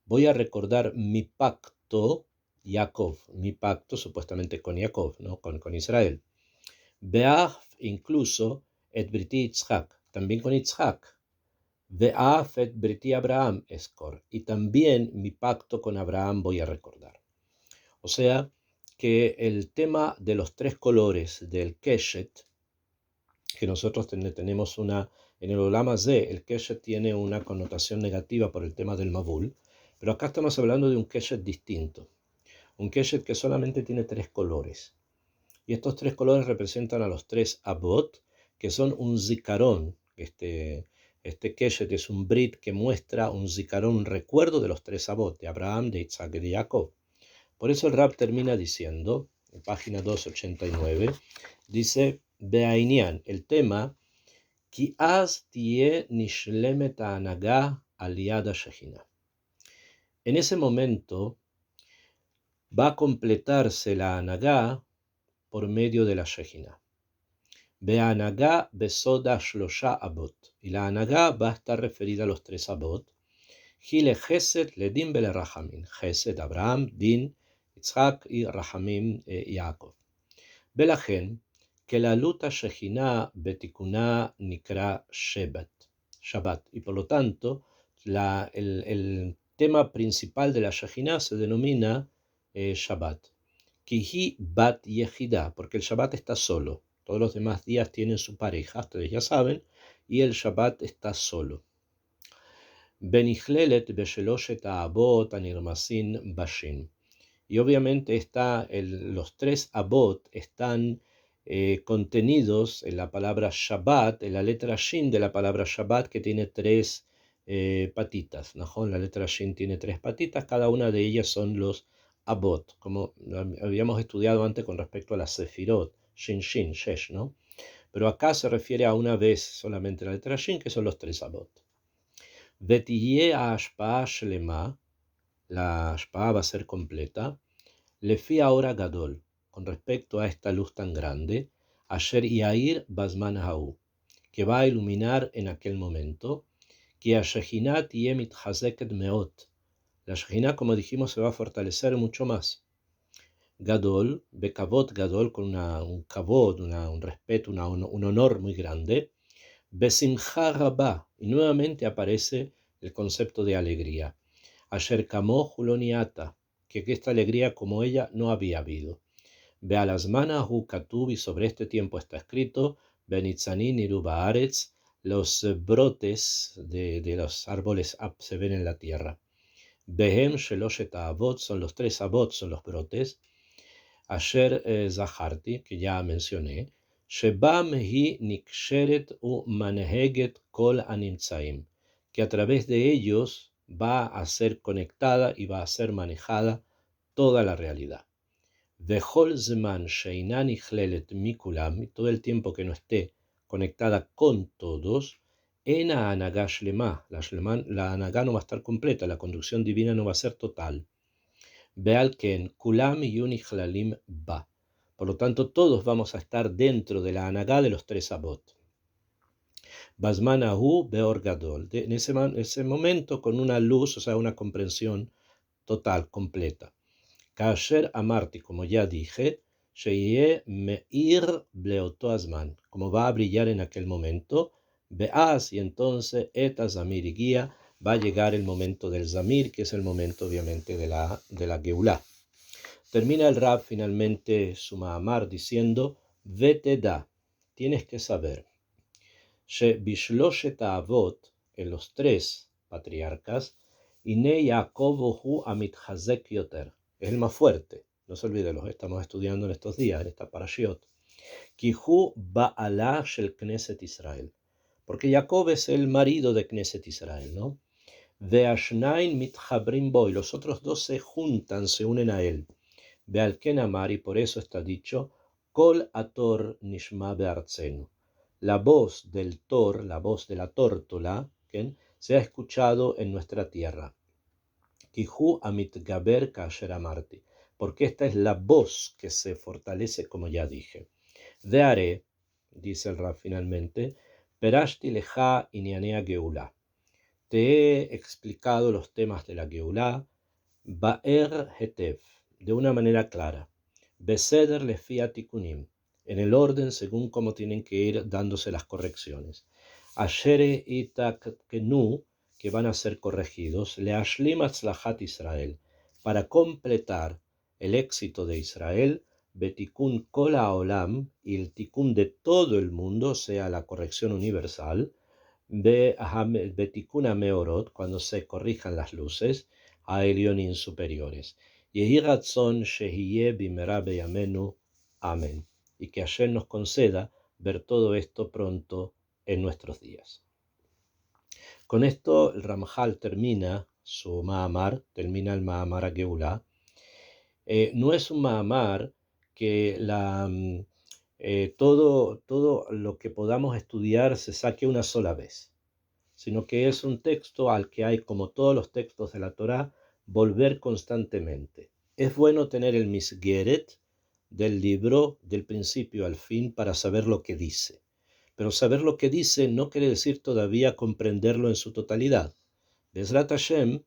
Voy a recordar mi pacto, Yaakov, mi pacto supuestamente con Yaakov, ¿no? con Israel. Beaf, incluso, et briti Yitzhak, también con Yitzhak. Beaf et briti Abraham, escor, y también mi pacto con Abraham voy a recordar. O sea, que el tema de los tres colores del Keshet, que nosotros tenemos en el Olam Hazé, el Keshet tiene una connotación negativa por el tema del Mabul, pero acá estamos hablando de un Keshet distinto, un Keshet que solamente tiene tres colores. Y estos tres colores representan a los tres Abot, que son un Zikaron. Este Keshet es un Brit que muestra un Zikaron, un recuerdo de los tres Abot, de Abraham, de Isaac y de Jacob. Por eso el Rab termina diciendo, en página 289, dice, Beainian, el tema, Ki az tie nishlemet ha'anaga al yad ha'shechina. En ese momento va a completarse la Anagá por medio de la Shejina. Be'anagá besoda shlosha abot. Y la Anagá va a estar referida a los 3 abot. Gile Gesed, Ledim Bele Rahamim. Gesed, Abraham, Din, Yitzhak y Rahamim, Yaakov. Belagen, que la luta Shejina betikuna nikra Shabbat. Y por lo tanto, el tema principal de la Shejina se denomina Shabbat. Kihi bat yehida, porque el Shabbat está solo. Todos los demás días tienen su pareja, ustedes ya saben, y el Shabbat está solo. Benihlelet besheloshet abot anirmasin bashin. Y obviamente los 3 abot están contenidos en la palabra Shabbat, en la letra Shin de la palabra Shabbat, que tiene 3 patitas. ¿No? La letra Shin tiene 3 patitas, cada una de ellas son los abot, como habíamos estudiado antes con respecto a las sefirot, Shin, Shin, Shesh, ¿no? Pero acá se refiere a una vez solamente la letra Shin, que son los 3 abot. Vetiyeh hashpa'a shlema, la hashpa'a va a ser completa. Lefi ahora gadol, con respecto a esta luz tan grande, asher yair bazman ha'u, que va a iluminar en aquel momento, que ashejinat yemit hazeket meot. La Shejina, como dijimos, se va a fortalecer mucho más. Gadol, bekavot gadol, con un kavod, un respeto, un honor muy grande. Besimcha rabá, y nuevamente aparece el concepto de alegría. Asher kamo huloniata, que esta alegría como ella no había habido. Bealasmana hu katuv, y sobre este tiempo está escrito, benitzanin iru baaretz, los brotes de los árboles se ven en la tierra. Behem sheloshet avot, son los 3 avot, son los brotes. Asher zacharti, que ya mencioné. Shebam hi niksheret u maneheget kol animtzaim, que a través de ellos va a ser conectada y va a ser manejada toda la realidad. Vehol zman sheina nichlelet mikulam, todo el tiempo que no esté conectada con todos, ena anagá shlema, la anagá no va a estar completa, la conducción divina no va a ser total. Bealken kulam yunichlalim ba. Por lo tanto, todos vamos a estar dentro de la anagá de los 3 abot. Basmanahu beor gadol, en ese momento con una luz, o sea, una comprensión total, completa. Kasher amarti, como ya dije, sheye meir bleoto azman, como va a brillar en aquel momento. Beaz, y entonces eta zamir y guía, va a llegar el momento del zamir, que es el momento obviamente de la Geulá. Termina el Rab finalmente su Mahamar diciendo, vete da, tienes que saber, she bishloshet avot, en los 3 patriarcas, ine Yaakov hu amithazek yoter, es el más fuerte, no se olviden, los estamos estudiando en estos días, en esta parashiot, kihu ba'ala shel Knesset Israel, porque Jacob es el marido de Knesset Israel, ¿no? Veashnain mitchabrim bo, y los otros 2 se juntan, se unen a él. Bealken amar, y por eso está dicho, Kol ator nishma beartzenu. La voz del tor, la voz de la tórtola, ¿okay?, se ha escuchado en nuestra tierra. Kihu amitgaber kasher amarti, porque esta es la voz que se fortalece, como ya dije. Deare, dice el Rab finalmente, perashti leja inianea geulá. Te he explicado los temas de la geulá, ba'er hetev, de una manera clara. Beseder lefia tikunim, en el orden según cómo tienen que ir dándose las correcciones. Ashere itakenu, que van a ser corregidos. Leashlim atzlachat Israel, para completar el éxito de Israel. Betikun kol haolam, y el tikun de todo el mundo, sea la corrección universal. Betikun ameorot, cuando se corrijan las luces. A Elionin superiores. Yehi ratzon shehiye bimera beyamenu. Amén. Y que Hashem nos conceda ver todo esto pronto en nuestros días. Con esto el Ramjal termina su Mahamar, termina el Mahamar a Geulá. No es un Mahamar que todo lo que podamos estudiar se saque una sola vez, sino que es un texto al que hay, como todos los textos de la Torá, volver constantemente. es bueno tener el Misgeret del libro del principio al fin para saber lo que dice. Pero saber lo que dice no quiere decir todavía comprenderlo en su totalidad. Bezrat Hashem,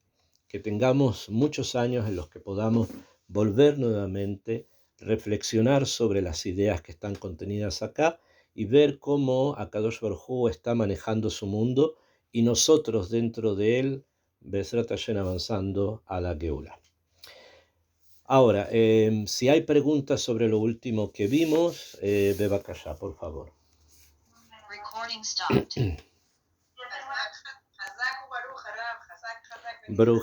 que tengamos muchos años en los que podamos volver nuevamente, reflexionar sobre las ideas que están contenidas acá y ver cómo Akadosh Baruj Hu está manejando su mundo y nosotros dentro de él, Bezrat Hashem, avanzando a la Geula. Ahora, si hay preguntas sobre lo último que vimos, Bebakasha, por favor. Recording stopped. Baruch